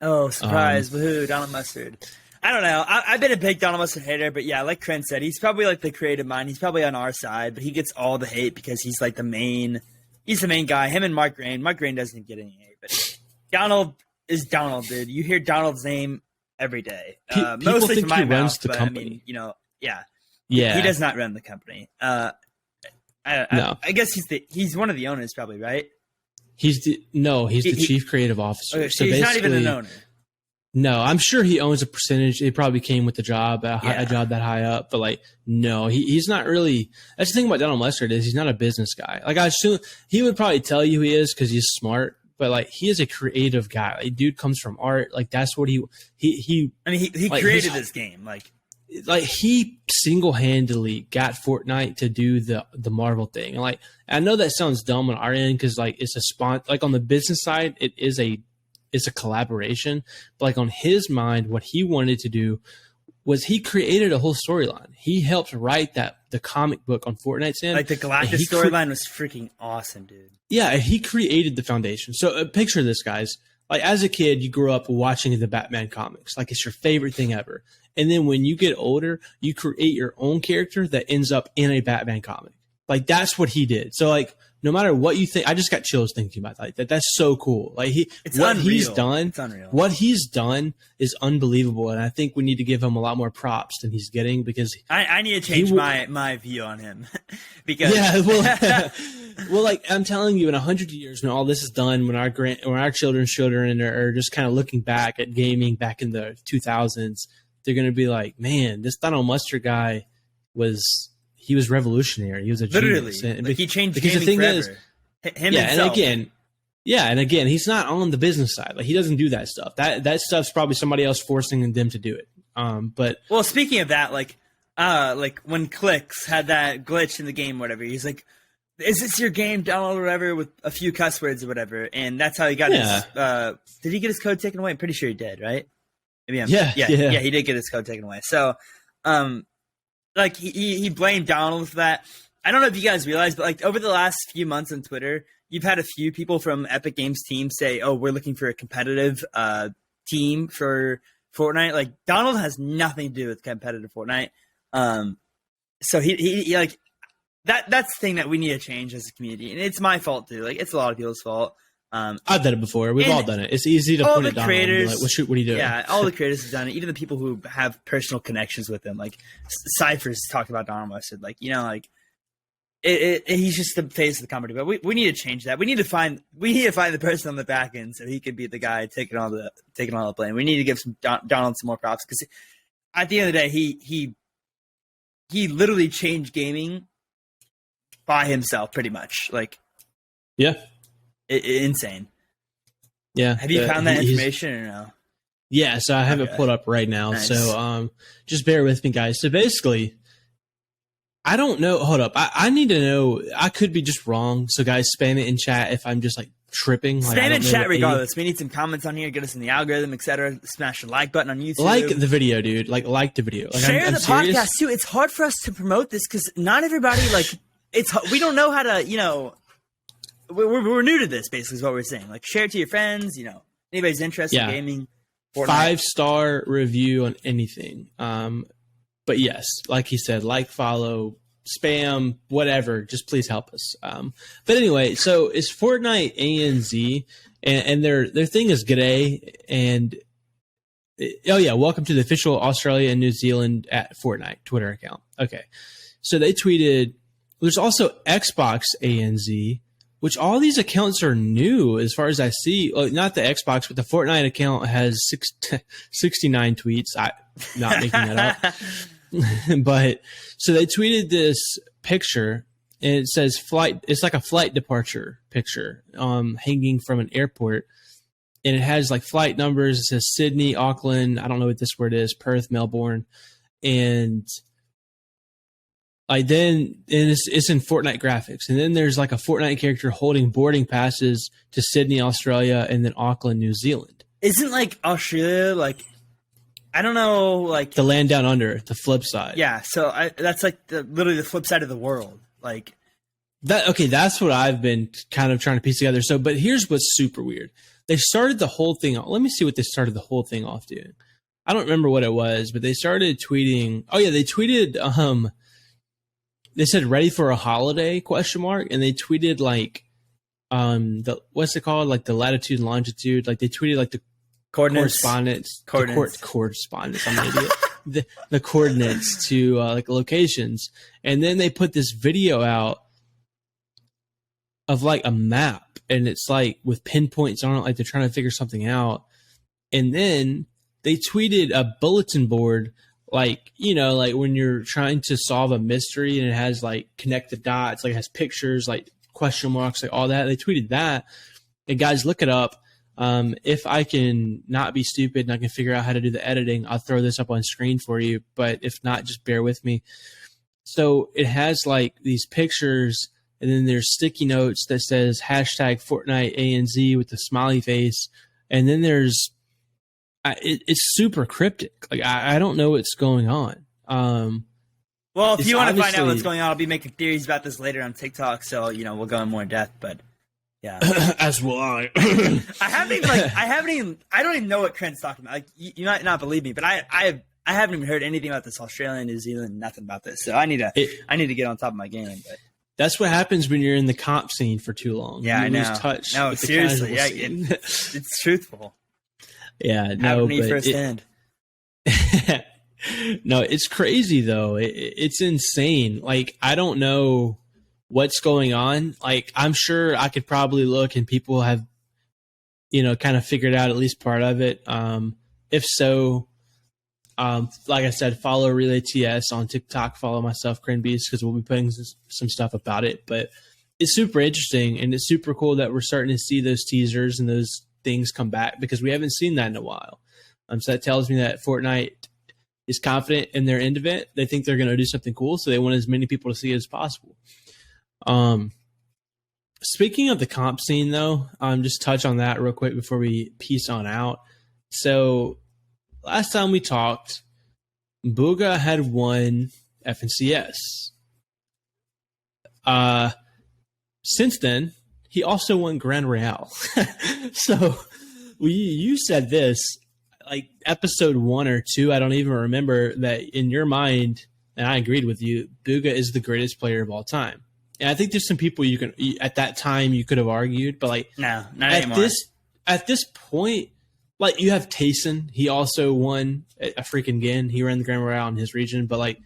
Speaker 1: Oh, surprise. Woohoo, Donald Mustard. I don't know. I've been a big Donald Mustard hater, but yeah, like Cren said, he's probably like the creative mind. He's probably on our side, but he gets all the hate because he's like the main guy. Him and Mark Grain. Mark Grain doesn't get any hate, but Donald is Donald, dude. You hear Donald's name every day. Mostly
Speaker 2: think
Speaker 1: from my
Speaker 2: he runs
Speaker 1: mouth,
Speaker 2: the
Speaker 1: but
Speaker 2: company.
Speaker 1: I mean, yeah.
Speaker 2: Yeah.
Speaker 1: He does not run the company. No. I guess he's one of the owners, probably, right?
Speaker 2: He's the chief creative officer.
Speaker 1: Okay, so he's not even an owner.
Speaker 2: No, I'm sure he owns a percentage. It probably came with the job, a job that high up. But like, no, he's not really. That's the thing about Donald Mustard is he's not a business guy. Like I assume he would probably tell you he is because he's smart. But like, he is a creative guy. Like, dude comes from art. Like that's what he.
Speaker 1: I mean, he like, created this game.
Speaker 2: Like he single-handedly got Fortnite to do the Marvel thing. And like, I know that sounds dumb on our end because like it's a like on the business side, it's a collaboration. But like on his mind, what he wanted to do was he created a whole storyline. He helped write the comic book on Fortnite's end.
Speaker 1: Like the Galactus storyline was freaking awesome, dude.
Speaker 2: Yeah, he created the foundation. So picture this, guys. Like as a kid, you grew up watching the Batman comics. Like it's your favorite thing ever. And then when you get older, you create your own character that ends up in a Batman comic. Like that's what he did. So like no matter what you think, I just got chills thinking about that. That's so cool. Like
Speaker 1: it's unreal.
Speaker 2: What he's done is unbelievable. And I think we need to give him a lot more props than he's getting because
Speaker 1: I need to change my view on him because
Speaker 2: well, like I'm telling you, in 100 years when all this is done, when our children's children are just kind of looking back at gaming back in the 2000s, they're going to be like, man, this Donald Mustard guy was revolutionary. He was a genius.
Speaker 1: Literally. Like he changed
Speaker 2: because
Speaker 1: gaming
Speaker 2: the thing
Speaker 1: forever.
Speaker 2: is,
Speaker 1: himself.
Speaker 2: and again, he's not on the business side. Like he doesn't do that stuff. That stuff's probably somebody else forcing them to do it. But
Speaker 1: well, speaking of that, like when Clicks had that glitch in the game, whatever, he's like, "Is this your game, Donald?" Or whatever, with a few cuss words or whatever, and that's how he got his. Did he get his code taken away? I'm pretty sure he did, right? Maybe he did get his code taken away. So, like he blamed Donald for that. I don't know if you guys realize, but like over the last few months on Twitter, you've had a few people from Epic Games team say, "Oh, we're looking for a competitive team for Fortnite." Like Donald has nothing to do with competitive Fortnite. So he like that's the thing that we need to change as a community, and it's my fault too. Like it's a lot of people's fault.
Speaker 2: I've done it before. We've all done it. It's easy to point at Donald and be like, what are you doing?
Speaker 1: Yeah, all the creators have done it. Even the people who have personal connections with him, like Cypher's talked about Donald Mustard. Like he's just the face of the company. But we need to change that. We need to find the person on the back end so he could be the guy taking all the blame. We need to give Donald some more props because at the end of the day, he literally changed gaming by himself, pretty much. Like,
Speaker 2: yeah.
Speaker 1: Insane.
Speaker 2: Yeah.
Speaker 1: Have you found that information or no?
Speaker 2: Yeah, so I have it pulled up right now. Nice. So just bear with me, guys. So basically, I don't know. Hold up. I need to know. I could be just wrong. So guys, spam it in chat if I'm just like tripping. Like,
Speaker 1: spam in chat regardless. We need some comments on here. Get us in the algorithm, etc. Smash the like button on YouTube.
Speaker 2: Like the video, dude. Like the video. Like,
Speaker 1: Share
Speaker 2: I'm
Speaker 1: the
Speaker 2: serious.
Speaker 1: podcast too. It's hard for us to promote this because not everybody we don't know how to. You know, we're new to this. Basically, is what we're saying. Like share it to your friends. You know, anybody's interested in gaming. Fortnite.
Speaker 2: 5-star review on anything. But yes, like he said, like, follow, spam, whatever. Just please help us. But anyway, so it's Fortnite ANZ, and their thing is g'day, and oh yeah, welcome to the official Australia and New Zealand at Fortnite Twitter account. Okay, so they tweeted. There's also Xbox ANZ, which all these accounts are new as far as I see. Not the Xbox, but the Fortnite account has 69 tweets. I'm not making that up. But so they tweeted this picture, and it says flight. It's like a flight departure picture, hanging from an airport, and it has like flight numbers. It says Sydney, Auckland. I don't know what this word is. Perth, Melbourne, and it's in Fortnite graphics, and then there's like a Fortnite character holding boarding passes to Sydney, Australia, and then Auckland, New Zealand.
Speaker 1: Isn't like Australia like? I don't know, like
Speaker 2: the land down under, the flip side.
Speaker 1: Yeah, so that's like literally the flip side of the world. Like
Speaker 2: that. Okay, that's what I've been kind of trying to piece together. So, but here's what's super weird. They started the whole thing. Let me see what they started the whole thing off doing. I don't remember what it was, but they started tweeting. Oh yeah, they tweeted. They said "ready for a holiday?" ? And they tweeted like, what's it called? Like the latitude and longitude. Like they tweeted like the correspondence. I'm an idiot. the coordinates to like locations, and then they put this video out of like a map, and it's like with pinpoints on it, like they're trying to figure something out. And then they tweeted a bulletin board, like, you know, like when you're trying to solve a mystery and it has like connect the dots, like it has pictures, like question marks, like all that. They tweeted that, and guys, look it up. If I can not be stupid and I can figure out how to do the editing, I'll throw this up on screen for you. But if not, just bear with me. So it has like these pictures, and then there's sticky notes that says hashtag Fortnite ANZ with the smiley face. And then there's, it's super cryptic. Like, I don't know what's going on.
Speaker 1: Well, if you want to find out what's going on, I'll be making theories about this later on TikTok. So, you know, we'll go in more depth, but yeah.
Speaker 2: As will I.
Speaker 1: I don't even know what Cren's talking about. Like, you might not believe me, but I haven't even heard anything about this Australia, New Zealand, nothing about this. So I need to get on top of my game. But
Speaker 2: that's what happens when you're in the comp scene for too long.
Speaker 1: Yeah,
Speaker 2: you
Speaker 1: I know.
Speaker 2: lose touch.
Speaker 1: No,
Speaker 2: with
Speaker 1: seriously,
Speaker 2: the scene.
Speaker 1: It's truthful.
Speaker 2: Yeah, no,
Speaker 1: but firsthand.
Speaker 2: No, it's crazy though. It's insane. Like, I don't know what's going on. Like, I'm sure I could probably look and people have, you know, kind of figured out at least part of it. If so, like I said, follow RelayTS on TikTok, follow myself, crenbeast, because we'll be putting some stuff about it. But it's super interesting, and it's super cool that we're starting to see those teasers and those things come back, because we haven't seen that in a while. So that tells me that Fortnite is confident in their end of it. They think they're going to do something cool, so they want as many people to see it as possible. Speaking of the comp scene, though, just touch on that real quick before we peace on out. So last time we talked, Booga had won FNCS. Since then, he also won Grand Royale. So you said this, like episode 1 or 2, I don't even remember, that in your mind, and I agreed with you, Booga is the greatest player of all time. And I think there's some people you can, at that time, you could have argued, but like,
Speaker 1: no, not anymore.
Speaker 2: At this point, like, you have Tayson. He also won a freaking again. He ran the Grand Royale in his region, but like,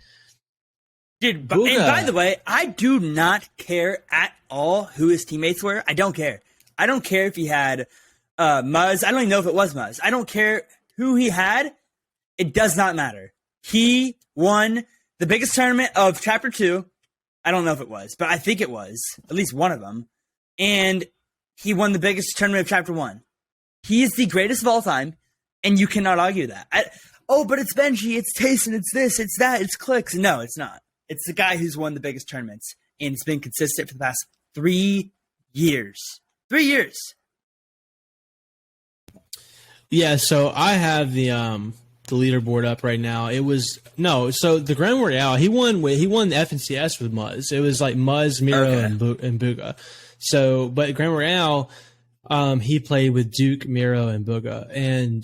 Speaker 1: dude. And by the way, I do not care at all who his teammates were. I don't care. I don't care if he had Muzz. I don't even know if it was Muzz. I don't care who he had. It does not matter. He won the biggest tournament of Chapter 2. I don't know if it was, but I think it was at least one of them. And he won the biggest tournament of Chapter 1. He is the greatest of all time, and you cannot argue that. But it's Benji, it's Tayson, it's this, it's that, it's Clicks. No, it's not. It's the guy who's won the biggest tournaments, and it's been consistent for the past 3 years. 3 years.
Speaker 2: Yeah, so I have the leaderboard up right now. So the Grand Royale, he won the FNCS with Muzz. It was like Muzz, Miro, and Bugha. So, but Grand Royale, he played with Duke, Miro, and Bugha. And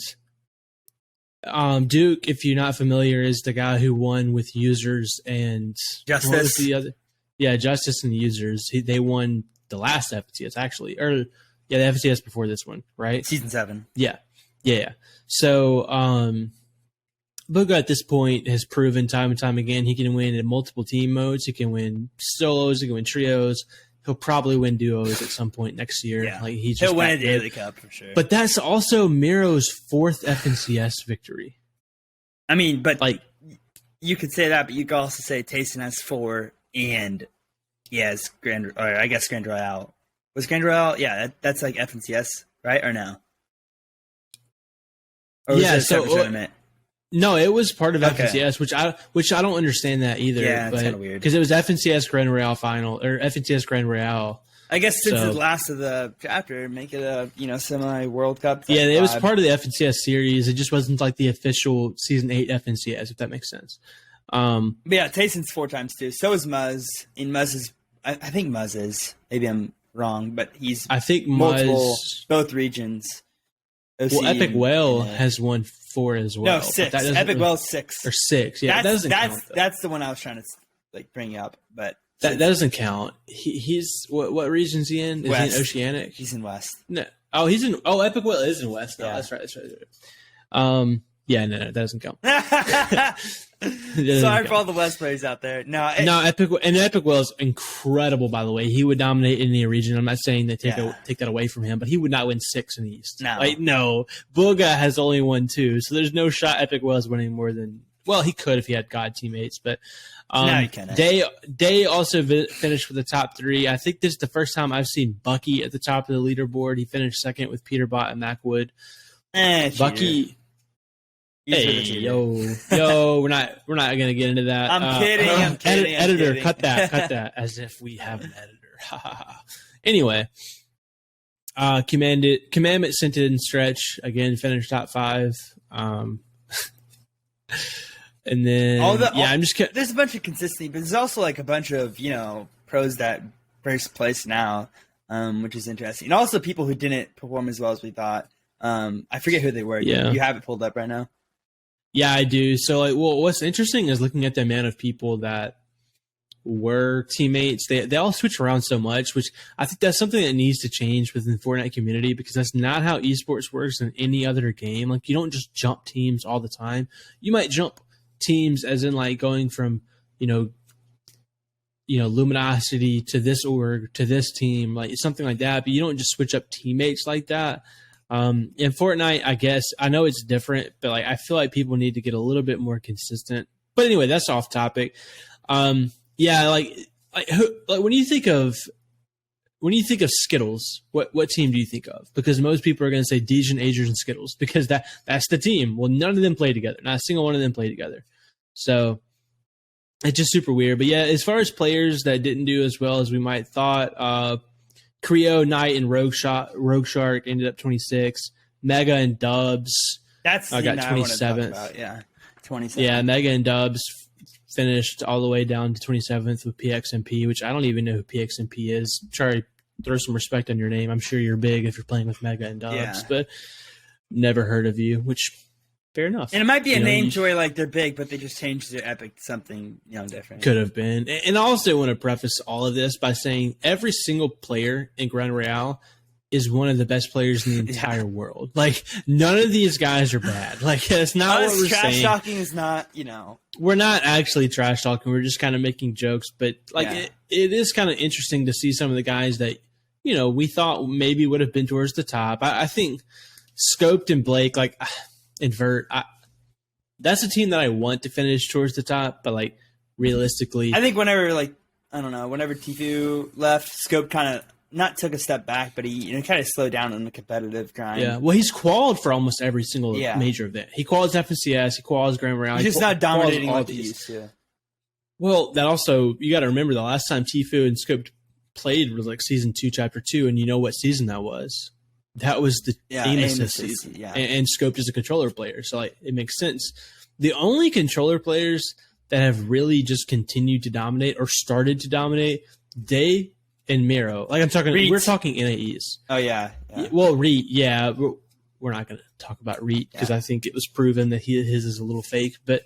Speaker 2: Duke, if you're not familiar, is the guy who won with Users and
Speaker 1: Justice.
Speaker 2: What was the other? Yeah, Justice and Users. They won the last FNCS actually, the FNCS before this one, right?
Speaker 1: Season 7.
Speaker 2: Yeah. So, Bugha at this point has proven time and time again he can win in multiple team modes. He can win solos. He can win trios. He'll probably win duos at some point next year.
Speaker 1: Yeah.
Speaker 2: Like he'll
Speaker 1: win a Daily Cup for sure.
Speaker 2: But that's also Miro's 4th FNCS victory.
Speaker 1: I mean, but like you could say that, but you could also say Tayson has 4, and he has Grand Royale. Was Grand Royale? Yeah, that's like FNCS, right? Or no? Or was it a separate tournament?
Speaker 2: No, it was part of FNCS, which I don't understand that either.
Speaker 1: Yeah, it's kind of weird
Speaker 2: because it was FNCS Grand Royale final or FNCS Grand Royale.
Speaker 1: I guess since it's the last of the chapter, make it a semi World Cup.
Speaker 2: Yeah, it was part of the FNCS series. It just wasn't like the official season 8 FNCS, if that makes sense.
Speaker 1: But yeah, Tayson's 4 times too. So is Muzz. And Muzz is, I think Muzz is. Maybe I'm wrong, but he's multiple, both regions. OC
Speaker 2: well, Epic Whale has won 4 as well.
Speaker 1: No, 6. Epic Whale's 6
Speaker 2: or 6. Yeah, that doesn't count.
Speaker 1: That's the one I was trying to bring up, but
Speaker 2: that doesn't count. He's what region's he in? Is
Speaker 1: West.
Speaker 2: He in Oceanic?
Speaker 1: He's in West.
Speaker 2: No. Oh, Epic Whale is in West. No, yeah. That's right. Yeah, no, that doesn't count.
Speaker 1: Sorry for all the West players out there.
Speaker 2: Epic Whale is incredible. By the way, he would dominate in the region. I'm not saying they take that away from him, but he would not win 6 in the East. No, Bugha has only won 2, so there's no shot Epic Whale is winning more than. Well, he could if he had God teammates, but
Speaker 1: he can't.
Speaker 2: Day also finished with the top 3. I think this is the first time I've seen Bucky at the top of the leaderboard. He finished second with Peterbot and Macwood.
Speaker 1: Bucky.
Speaker 2: Hey, yo, we're not gonna get into that.
Speaker 1: I'm kidding.
Speaker 2: Editor, cut that, as if we have an editor. Anyway, Commandment sent it in stretch again, finished top 5. And then I'm just kidding.
Speaker 1: There's a bunch of consistency, but there's also like a bunch of pros that first place now, which is interesting, and also people who didn't perform as well as we thought. I forget who they were.
Speaker 2: Yeah.
Speaker 1: You have it pulled up right now?
Speaker 2: Yeah, I do. So, what's interesting is looking at the amount of people that were teammates. They all switch around so much, which I think that's something that needs to change within the Fortnite community, because that's not how esports works in any other game. Like, you don't just jump teams all the time. You might jump teams as in like going from, Luminosity to this org to this team, like something like that. But you don't just switch up teammates like that. In Fortnite, I guess I know it's different, but like I feel like people need to get a little bit more consistent. But anyway, that's off topic. When you think of Skittles, what team do you think of? Because most people are going to say Dejan, Agers, and Skittles, because that's the team. Well, none of them play together. Not a single one of them play together. So it's just super weird. But yeah, as far as players that didn't do as well as we might thought, Creo, Knight, and Rogue Shark ended up 26. Mega and Dubs
Speaker 1: got
Speaker 2: 27th.
Speaker 1: Yeah, 27.
Speaker 2: Yeah, Mega and Dubs finished all the way down to 27th with PXMP, which I don't even know who PXMP is. Sorry, throw some respect on your name. I'm sure you're big if you're playing with Mega and Dubs, but never heard of you, which fair enough.
Speaker 1: And it might be a name to where like they're big, but they just changed their Epic to something different.
Speaker 2: Could have been. And I also want to preface all of this by saying every single player in Grand Royale is one of the best players in the entire world. Like, none of these guys are bad. Like, that's not what we're saying.
Speaker 1: Trash talking is not,
Speaker 2: We're not actually trash talking. We're just kind of making jokes. But, it is kind of interesting to see some of the guys that, we thought maybe would have been towards the top. I think Scoped and Blake, Invert, that's a team that I want to finish towards the top. But, realistically,
Speaker 1: I think whenever, whenever Tfue left, Scope kind of not took a step back, but he kind of slowed down in the competitive grind.
Speaker 2: Yeah, well, he's qualified for almost every single major event. He qualifies FNCS, he qualifies Grand Royale.
Speaker 1: He's just not dominating like he used to.
Speaker 2: Well, that also, you got to remember the last time Tfue and Scope played was like season 2, chapter 2, and you know what season that was. That was the aim assist season.
Speaker 1: Yeah.
Speaker 2: And Scoped is a controller player, so like it makes sense. The only controller players that have really just continued to dominate or started to dominate, Day and Miro. Like we're talking NAEs.
Speaker 1: Oh yeah.
Speaker 2: Well, Reet, yeah. We're not going to talk about Reet because I think it was proven that his is a little fake. But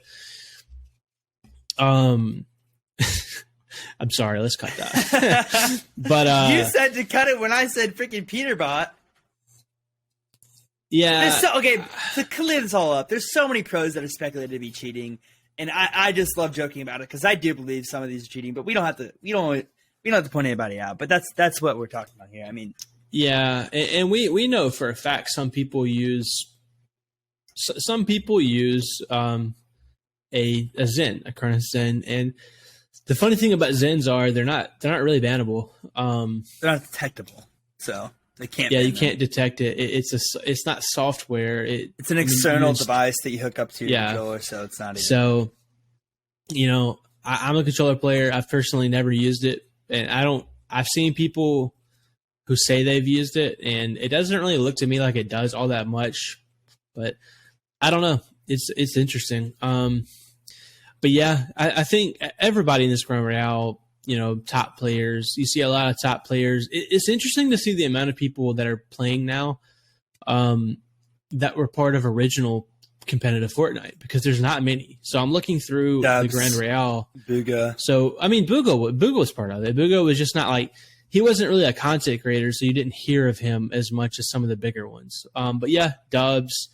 Speaker 2: I'm sorry, let's cut that. But
Speaker 1: you said to cut it when I said freaking Peterbot.
Speaker 2: Yeah.
Speaker 1: Okay, to clear this all up, there's so many pros that are speculated to be cheating, and I just love joking about it because I do believe some of these are cheating, but we don't have to point anybody out. But that's what we're talking about here. I mean,
Speaker 2: yeah, and we know for a fact some people use a Zen, a current Zen, and the funny thing about Zens are they're not really bannable.
Speaker 1: They're not detectable, so they can't.
Speaker 2: Yeah, you can't detect it. It's not software. It's
Speaker 1: an external device that you hook up to your controller, so it's not even.
Speaker 2: So, I'm a controller player. I've personally never used it, and I've seen people who say they've used it, and it doesn't really look to me like it does all that much. But I don't know. It's interesting. But yeah, I think everybody in this Grand Royale, top players, you see a lot of top players. It's interesting to see the amount of people that are playing now that were part of original competitive Fortnite, because there's not many. So I'm looking through the Grand Royale.
Speaker 1: Booga.
Speaker 2: So, I mean, Booga was part of it. Booga was just not like, he wasn't really a content creator, so you didn't hear of him as much as some of the bigger ones. But yeah, Dubs,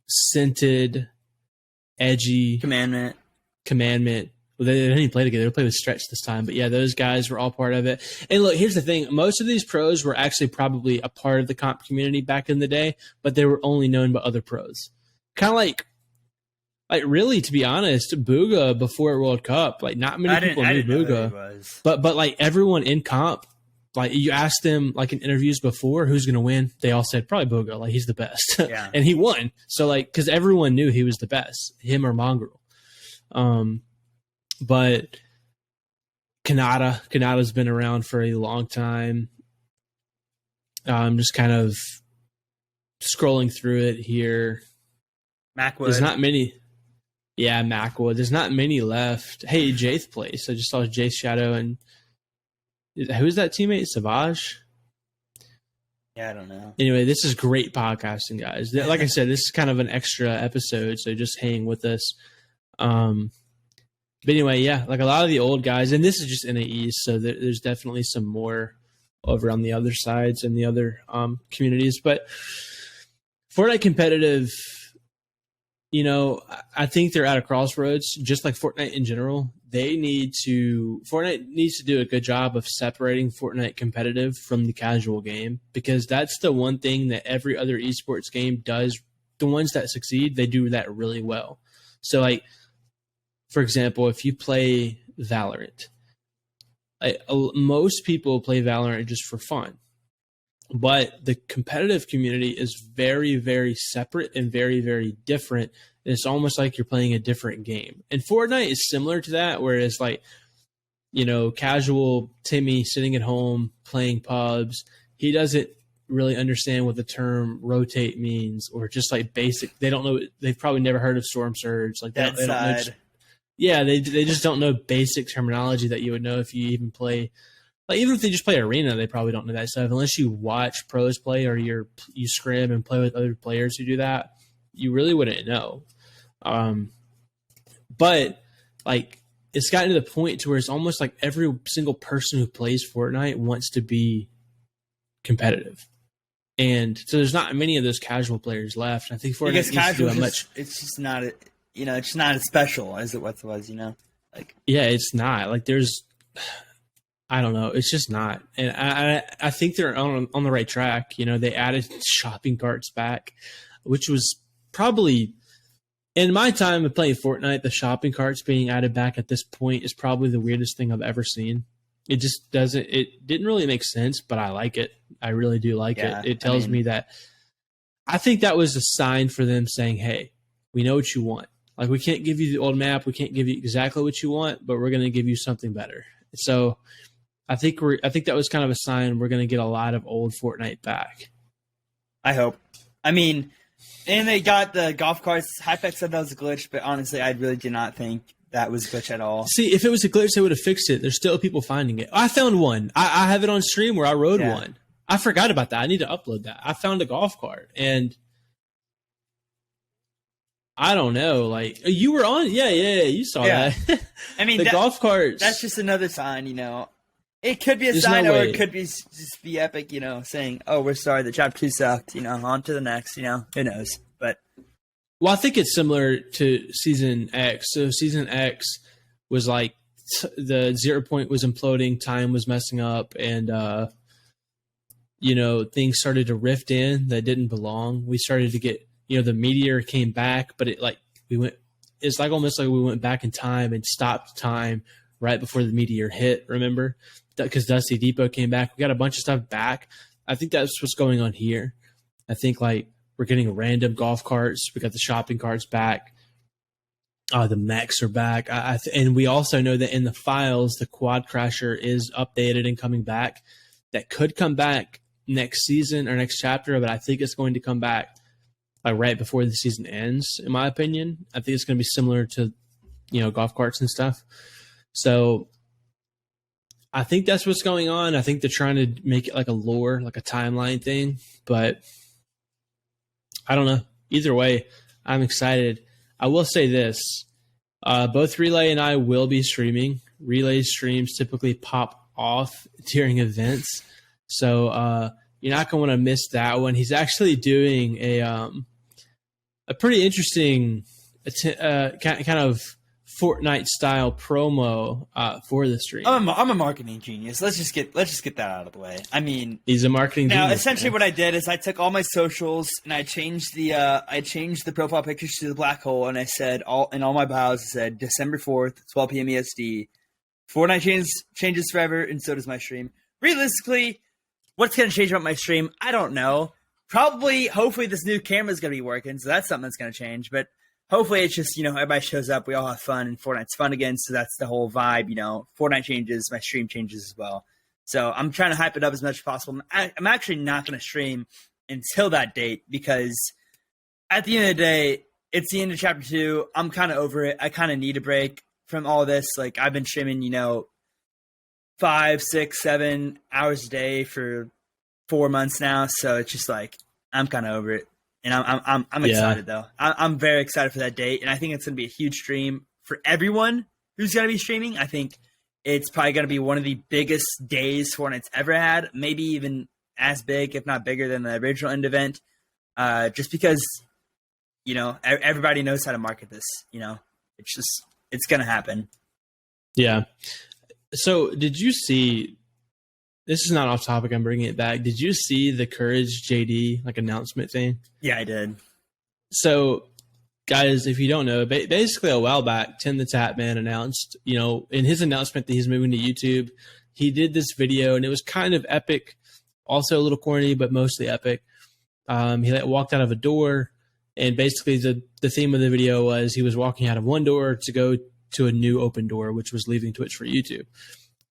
Speaker 2: Scented, Edgy,
Speaker 1: Commandment.
Speaker 2: Well, they didn't even play together. They played with Stretch this time. But yeah, those guys were all part of it. And look, here's the thing. Most of these pros were actually probably a part of the comp community back in the day, but they were only known by other pros. Kind of like really, to be honest, Booga before World Cup, like not many people knew Booga. But like everyone in comp, like you asked them like in interviews before, who's going to win? They all said probably Booga. Like he's the best.
Speaker 1: Yeah.
Speaker 2: And he won. So like, because everyone knew he was the best, him or Mongrel. But Kanata's been around for a long time. I'm just kind of scrolling through it here.
Speaker 1: Macwood.
Speaker 2: There's not many. Yeah, Macwood. There's not many left. Hey, Jace plays. I just saw Jace Shadow and who's that teammate? Savage?
Speaker 1: Yeah, I don't know.
Speaker 2: Anyway, this is great podcasting, guys. Like I said, this is kind of an extra episode, so just hang with us. But anyway, yeah, like a lot of the old guys, and this is just NAEs, so there's definitely some more over on the other sides and the other communities. But Fortnite competitive, I think they're at a crossroads, just like Fortnite in general. Fortnite needs to do a good job of separating Fortnite competitive from the casual game, because that's the one thing that every other esports game does. The ones that succeed, they do that really well. So like, for example, if you play Valorant, most people play Valorant just for fun. But the competitive community is very, very separate and very, very different. And it's almost like you're playing a different game. And Fortnite is similar to that, whereas like, casual Timmy sitting at home playing pubs, he doesn't really understand what the term rotate means, or just like basic. They don't know. They've probably never heard of Storm Surge. Like they don't know. They just don't know basic terminology that you would know if you even play. Like even if they just play Arena, they probably don't know that stuff unless you watch pros play or you scrim and play with other players who do that. You really wouldn't know. But like it's gotten to the point to where it's almost like every single person who plays Fortnite wants to be competitive, and so there's not many of those casual players left. I think Fortnite needs to do
Speaker 1: it's just not it's just not as special as it once was. Like
Speaker 2: it's not like there's. I don't know. It's just not. And I think they're on the right track. They added shopping carts back, which was probably, in my time of playing Fortnite, the shopping carts being added back at this point is probably the weirdest thing I've ever seen. It just it didn't really make sense, but I like it. I really do like it. It tells me that I think that was a sign for them saying, hey, we know what you want. Like, we can't give you the old map. We can't give you exactly what you want, but we're going to give you something better. So I think that was kind of a sign we're going to get a lot of old Fortnite back.
Speaker 1: I hope. I mean, and they got the golf carts. Hypex said that was a glitch, but honestly, I really did not think that was a glitch at all.
Speaker 2: See, if it was a glitch, they would have fixed it. There's still people finding it. I found one. I have it on stream where I rode one. I forgot about that. I need to upload that. I found a golf cart, and I don't know. Like, you were on? Yeah, you saw that.
Speaker 1: I mean,
Speaker 2: the golf carts.
Speaker 1: That's just another sign, you know. It could be a sign, or it could be just be Epic, you know, saying, "Oh, we're sorry, the Chapter 2 sucked." You know, on to the next. You know, who knows? But
Speaker 2: well, I think it's similar to Season X. So Season X was like the 0 point was imploding, time was messing up, and you know, things started to rift in that didn't belong. We started to get, you know, the meteor came back, but it's like almost like we went back in time and stopped time right before the meteor hit. Remember? Because Dusty Depot came back. We got a bunch of stuff back. I think that's what's going on here. I think like we're getting random golf carts. We got the shopping carts back. The mechs are back. And we also know that in the files, the Quad Crasher is updated and coming back. That could come back next season or next chapter, but I think it's going to come back like right before the season ends, in my opinion. I think it's going to be similar to, you know, golf carts and stuff. So I think that's what's going on. I think they're trying to make it like a lore, like a timeline thing, but I don't know. Either way, I'm excited. I will say this. Both Relay and I will be streaming. Relay streams typically pop off during events. So you're not going to want to miss that one. He's actually doing a pretty interesting kind of Fortnite style promo for the stream.
Speaker 1: I'm a marketing genius. Let's just get that out of the way. I mean,
Speaker 2: he's a marketing genius.
Speaker 1: Now, essentially, what I did is I took all my socials and I changed the profile pictures to the black hole, and I said all my bios. I said December 4th, 12 p.m. EST. Fortnite changes forever, and so does my stream. Realistically, what's going to change about my stream? I don't know. Hopefully, this new camera is going to be working, so that's something that's going to change. But hopefully, it's just, you know, everybody shows up, we all have fun, and Fortnite's fun again. So that's the whole vibe, you know. Fortnite changes, my stream changes as well. So I'm trying to hype it up as much as possible. I'm actually not going to stream until that date because at the end of the day, it's the end of Chapter 2. I'm kind of over it. I kind of need a break from all this. Like, I've been streaming, you know, 5, 6, 7 hours a day for 4 months now. So it's just like, I'm kind of over it. And I'm excited though. I'm very excited for that date. And I think it's going to be a huge stream for everyone who's going to be streaming. I think it's probably going to be one of the biggest days Fortnite's ever had. Maybe even as big, if not bigger than the original end event. Just because, you know, everybody knows how to market this, you know, it's going to happen.
Speaker 2: Yeah. So did you see, this is not off topic, I'm bringing it back. Did you see the Courage JD like announcement thing?
Speaker 1: Yeah, I did.
Speaker 2: So guys, if you don't know, basically a while back, Tim the Tap Man announced, you know, in his announcement that he's moving to YouTube, he did this video and it was kind of epic, also a little corny, but mostly epic. He walked out of a door, and basically the theme of the video was he was walking out of one door to go to a new open door, which was leaving Twitch for YouTube.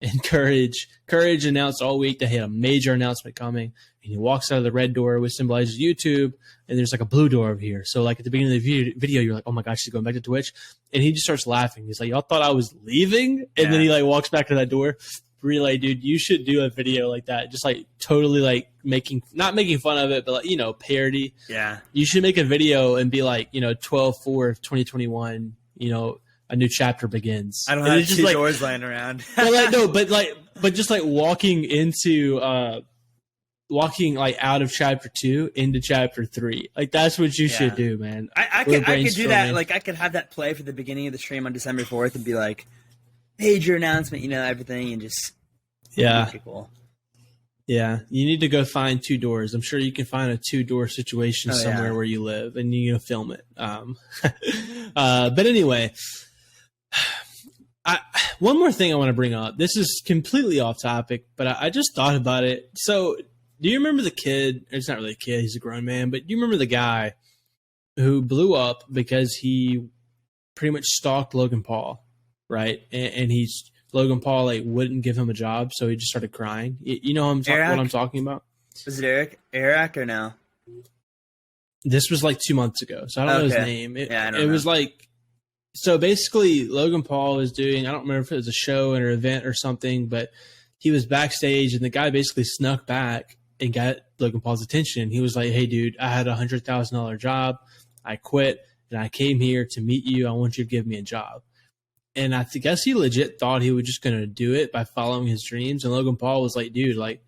Speaker 2: And Courage announced all week that he had a major announcement coming. And he walks out of the red door, which symbolizes YouTube, and there's like a blue door over here. So like at the beginning of the video, you're like, oh my gosh, he's going back to Twitch. And he just starts laughing. He's like, y'all thought I was leaving? And then he like walks back to that door. Relay, dude, you should do a video like that. Just like totally like not making fun of it, but like, you know, parody.
Speaker 1: Yeah. You
Speaker 2: should make a video and be like, you know, 12/4/2021, you know, a new chapter begins.
Speaker 1: I don't have 2 doors lying around.
Speaker 2: but just like walking like out of chapter 2 into chapter 3. Like that's what you should do, man.
Speaker 1: I could do that. Like I could have that play for the beginning of the stream on December 4th and be like, major announcement, you know, everything, and just pretty cool.
Speaker 2: Yeah, you need to go find 2 doors. I'm sure you can find a 2-door situation somewhere where you live, and you film it. But anyway, one more thing I want to bring up. This is completely off topic, but I just thought about it. So, do you remember the kid? It's not really a kid; he's a grown man. But do you remember the guy who blew up because he pretty much stalked Logan Paul, right? And Logan Paul like wouldn't give him a job, so he just started crying. You know what I'm talking about?
Speaker 1: Was it Eric or no?
Speaker 2: This was like 2 months ago, so I don't know his name.
Speaker 1: I don't know.
Speaker 2: Was like, so basically Logan Paul was doing, I don't remember if it was a show or an event or something, but he was backstage and the guy basically snuck back and got Logan Paul's attention. He was like, hey dude, I had $100,000 job. I quit and I came here to meet you. I want you to give me a job. And I guess he legit thought he was just going to do it by following his dreams. And Logan Paul was like, dude, like,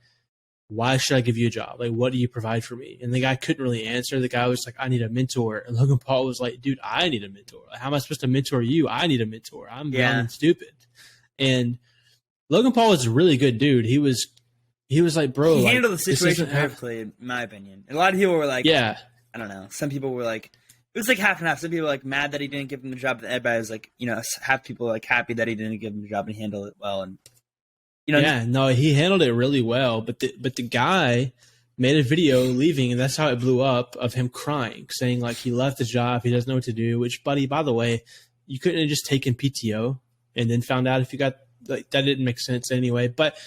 Speaker 2: why should I give you a job? Like, what do you provide for me? And the guy couldn't really answer. The guy was like, I need a mentor. And Logan Paul was like, dude, I need a mentor. Like, how am I supposed to mentor you? I need a mentor. I'm young and stupid. And Logan Paul was a really good dude. He was like, bro,
Speaker 1: he handled the situation perfectly, in my opinion. And a lot of people were like,
Speaker 2: yeah,
Speaker 1: I don't know. Some people were like, it was like half and half. Some people were like mad that he didn't give him the job. But everybody was like, half people like happy that he didn't give him the job and handle it well. And
Speaker 2: no, he handled it really well. But the guy made a video leaving, and that's how it blew up, of him crying, saying like he left the job, he doesn't know what to do. Which, buddy, by the way, you couldn't have just taken PTO and then found out if you got like that didn't make sense anyway. But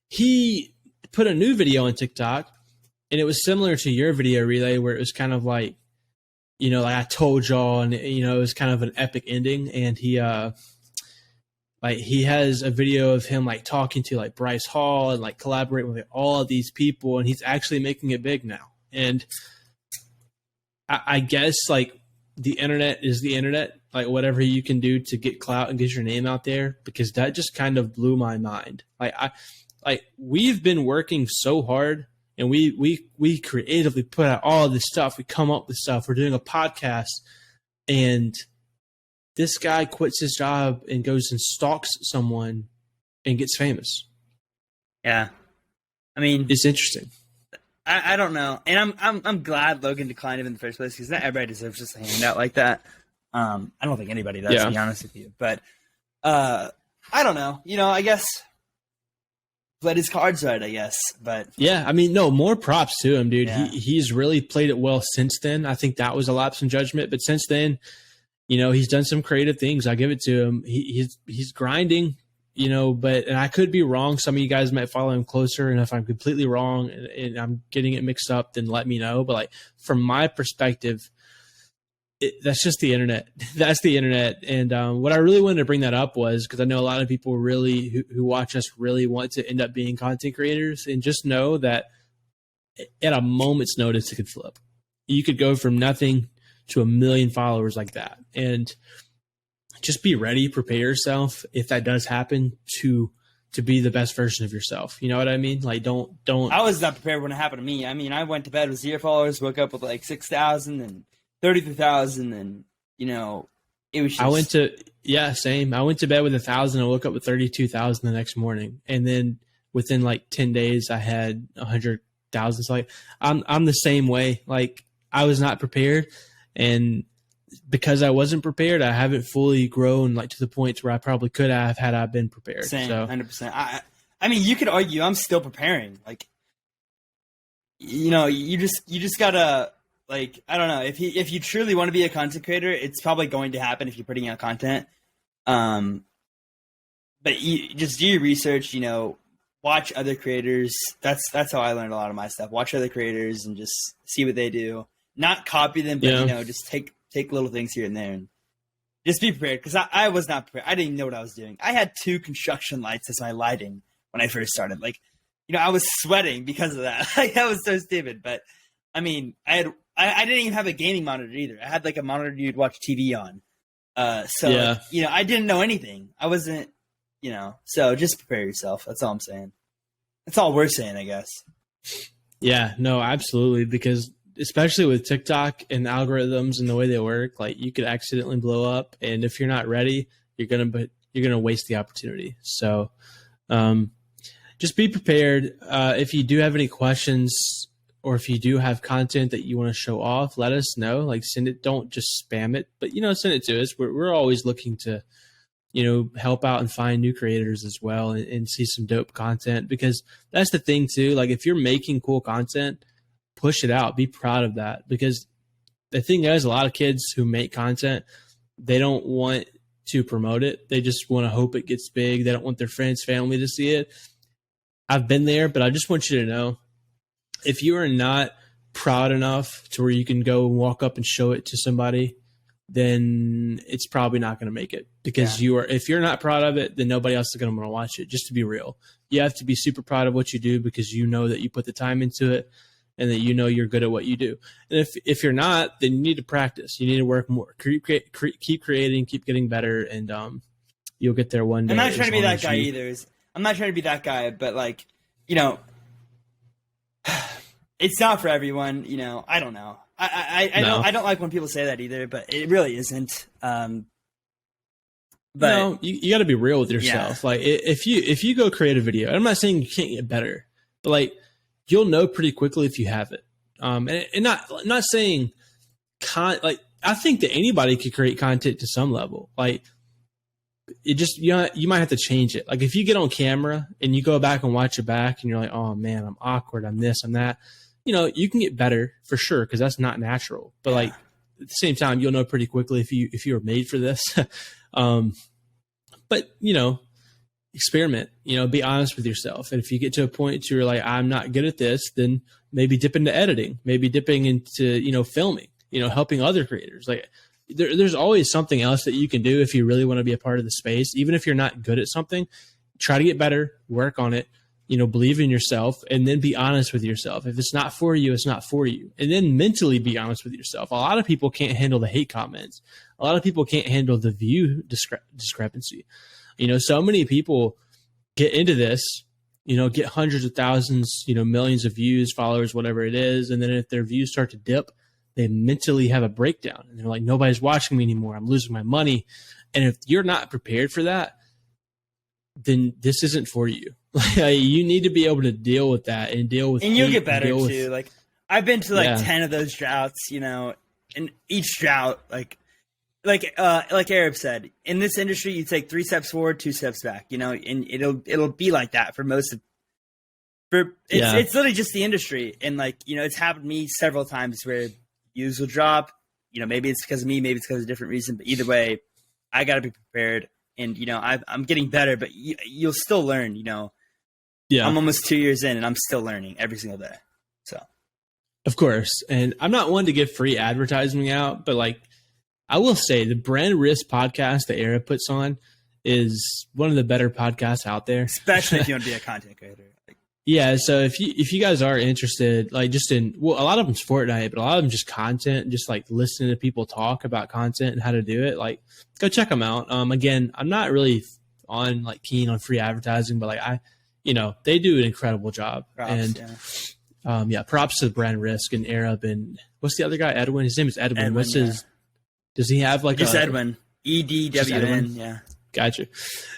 Speaker 2: he put a new video on TikTok, and it was similar to your video, Relay, where it was kind of like, like I told y'all, and it was kind of an epic ending. And he has a video of him like talking to like Bryce Hall and like collaborating with all of these people, and he's actually making it big now. And I guess like the internet is the internet, like whatever you can do to get clout and get your name out there, because that just kind of blew my mind. Like we've been working so hard, and we creatively put out all of this stuff. We come up with stuff. We're doing a podcast, and this guy quits his job and goes and stalks someone and gets famous.
Speaker 1: Yeah. I mean,
Speaker 2: it's interesting.
Speaker 1: I don't know. And I'm glad Logan declined him in the first place, because not everybody deserves just a handout like that. I don't think anybody does, to be honest with you. But I don't know. I guess played his cards right, I guess. But
Speaker 2: yeah, I mean, no, more props to him, dude.
Speaker 1: Yeah.
Speaker 2: He's really played it well since then. I think that was a lapse in judgment, but since then, he's done some creative things. I give it to him. He's grinding, and I could be wrong. Some of you guys might follow him closer, and if I'm completely wrong and I'm getting it mixed up, then let me know. But like from my perspective, that's just the internet. That's the internet. And what I really wanted to bring that up was because I know a lot of people really who watch us really want to end up being content creators, and just know that at a moment's notice, it could flip. You could go from nothing to 1 million followers like that. And just be ready, prepare yourself if that does happen to be the best version of yourself. You know what I mean? Like don't
Speaker 1: I was not prepared when it happened to me. I mean, I went to bed with 0 followers, woke up with like 6,000 and 33,000, and it was just...
Speaker 2: same. I went to bed with 1,000 and woke up with 32,000 the next morning. And then within like 10 days I had 100,000. So like I'm the same way. Like I was not prepared. And because I wasn't prepared, I haven't fully grown like to the point where I probably could have had I been prepared.
Speaker 1: Same,
Speaker 2: so
Speaker 1: 100%. I mean, you could argue I'm still preparing. Like, you just gotta, like, I don't know, if you truly want to be a content creator, it's probably going to happen if you're putting out content. But you just do your research. Watch other creators. That's how I learned a lot of my stuff. Watch other creators and just see what they do. Not copy them, but just take little things here and there, and just be prepared. Because I was not prepared. I didn't even know what I was doing. I had 2 construction lights as my lighting when I first started. Like, I was sweating because of that. Like, that was so stupid. But I mean, I didn't even have a gaming monitor either. I had like a monitor you'd watch TV on. I didn't know anything. I wasn't, So just prepare yourself. That's all I'm saying. That's all we're saying, I guess.
Speaker 2: Yeah. No, absolutely. Because especially with TikTok and algorithms and the way they work, like you could accidentally blow up, and if you're not ready, you're gonna waste the opportunity. So, just be prepared. If you do have any questions, or if you do have content that you want to show off, let us know. Like send it. Don't just spam it, but send it to us. We're always looking to, help out and find new creators as well, and see some dope content, because that's the thing too. Like if you're making cool content, push it out. Be proud of that, because the thing is, a lot of kids who make content, They don't want to promote it. They just want to hope it gets big. They don't want their friends, family to see it. I've been there, but I just want you to know, if you are not proud enough to where you can go and walk up and show it to somebody, then it's probably not going to make it, because if you're not proud of it, then nobody else is going to want to watch it. Just to be real, you have to be super proud of what you do, because you know that you put the time into it and that you know you're good at what you do. And if you're not, then you need to practice. You need to work more. Keep creating, keep getting better, and you'll get there one day.
Speaker 1: I'm not trying to be that guy either. I'm not trying to be that guy, but like, you know, it's not for everyone. You know, I don't know. I don't like when people say that either, but it really isn't. But
Speaker 2: no, you got to be real with yourself. Yeah. Like if you go create a video, I'm not saying you can't get better, but like you'll know pretty quickly if you have it. And not saying like I think that anybody could create content to some level. Like it just you might have to change it. Like if you get on camera and you go back and watch it back, and you're like, oh man, I'm awkward, I'm this, I'm that. You know, you can get better for sure, because that's not natural. But like at the same time, you'll know pretty quickly if you were made for this. But you know, experiment. You know, be honest with yourself. And if you get to a point where you're like, I'm not good at this, then maybe dip into editing. Maybe dipping into filming. You know, helping other creators. Like there's always something else that you can do if you really want to be a part of the space. Even if you're not good at something, try to get better. Work on it. You know, believe in yourself, and then be honest with yourself. If it's not for you, it's not for you. And then mentally be honest with yourself. A lot of people can't handle the hate comments. A lot of people can't handle the view discrepancy. You know, so many people get into this, you know, get hundreds of thousands, you know, millions of views, followers, whatever it is. And then if their views start to dip, they mentally have a breakdown. And they're like, nobody's watching me anymore. I'm losing my money. And if you're not prepared for that, then this isn't for you. You need to be able to deal with that and deal with.
Speaker 1: And you'll get better too. Like I've been to 10 of those droughts, you know, and each drought, like Arab said, in this industry, you take 3 steps forward, 2 steps back, you know, and it'll be like that for most of. It's literally just the industry, and like, you know, it's happened to me several times where views will drop. You know, maybe it's because of me, maybe it's because of a different reason, but either way, I got to be prepared. And you know, I'm getting better, but you'll still learn. You know, I'm almost 2 years in, and I'm still learning every single day. So,
Speaker 2: of course, and I'm not one to give free advertising out, but like I will say, the Brand Risk podcast that Era puts on is one of the better podcasts out there,
Speaker 1: especially if you want to be a content creator.
Speaker 2: Yeah, so if you guys are interested, like just in, well, a lot of them's Fortnite, but a lot of them just content, just like listening to people talk about content and how to do it, like go check them out. Again, I'm not really keen on free advertising, but like they do an incredible job. Props, and props to Brand Risk and Arab, and what's the other guy? Edwin. His name is Edwin. What's his? Does he have like
Speaker 1: just Edwin? EDWN. Yeah.
Speaker 2: Gotcha.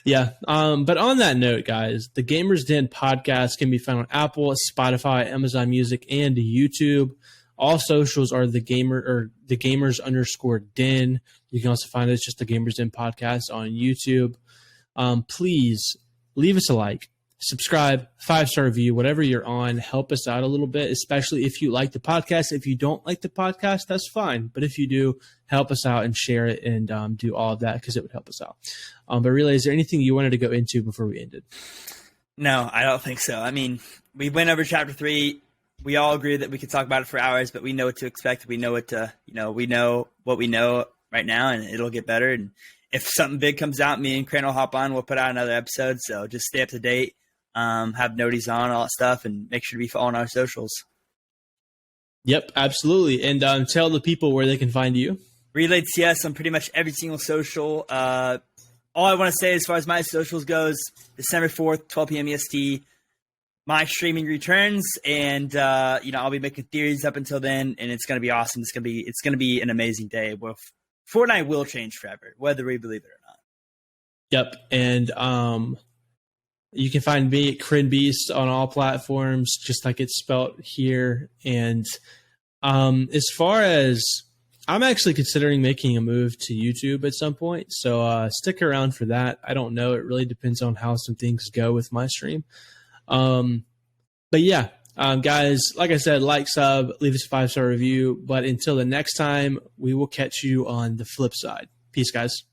Speaker 2: Yeah. But on that note, guys, the Gamers Den podcast can be found on Apple, Spotify, Amazon Music, and YouTube. All socials are the Gamers_Den. You can also find us just the Gamers Den podcast on YouTube. Please leave us a like, subscribe, 5-star review, whatever you're on. Help us out a little bit, especially if you like the podcast. If you don't like the podcast, that's fine. But if you do, help us out and share it and do all of that, because it would help us out. But Relay, is there anything you wanted to go into before we ended?
Speaker 1: No, I don't think so. I mean, we went over Chapter 3. We all agree that we could talk about it for hours, but we know what to expect. We know we know what we know right now, and it'll get better. And if something big comes out, me and Crane will hop on. We'll put out another episode. So just stay up to date. Have noties on, all that stuff, and make sure to be following our socials.
Speaker 2: Yep, absolutely. And tell the people where they can find you.
Speaker 1: RelayTS on pretty much every single social. All I want to say as far as my socials goes, December 4th, 12 p.m. EST, my streaming returns, and I'll be making theories up until then, and it's going to be awesome. It's going to be an amazing day. Well, Fortnite will change forever, whether we believe it or not.
Speaker 2: Yep, and you can find me at crenbeast on all platforms, just like it's spelled here. And as far as, I'm actually considering making a move to YouTube at some point, so stick around for that. I don't know. It really depends on how some things go with my stream. But yeah, guys, like I said, like, sub, leave us a 5-star review. But until the next time, we will catch you on the flip side. Peace, guys.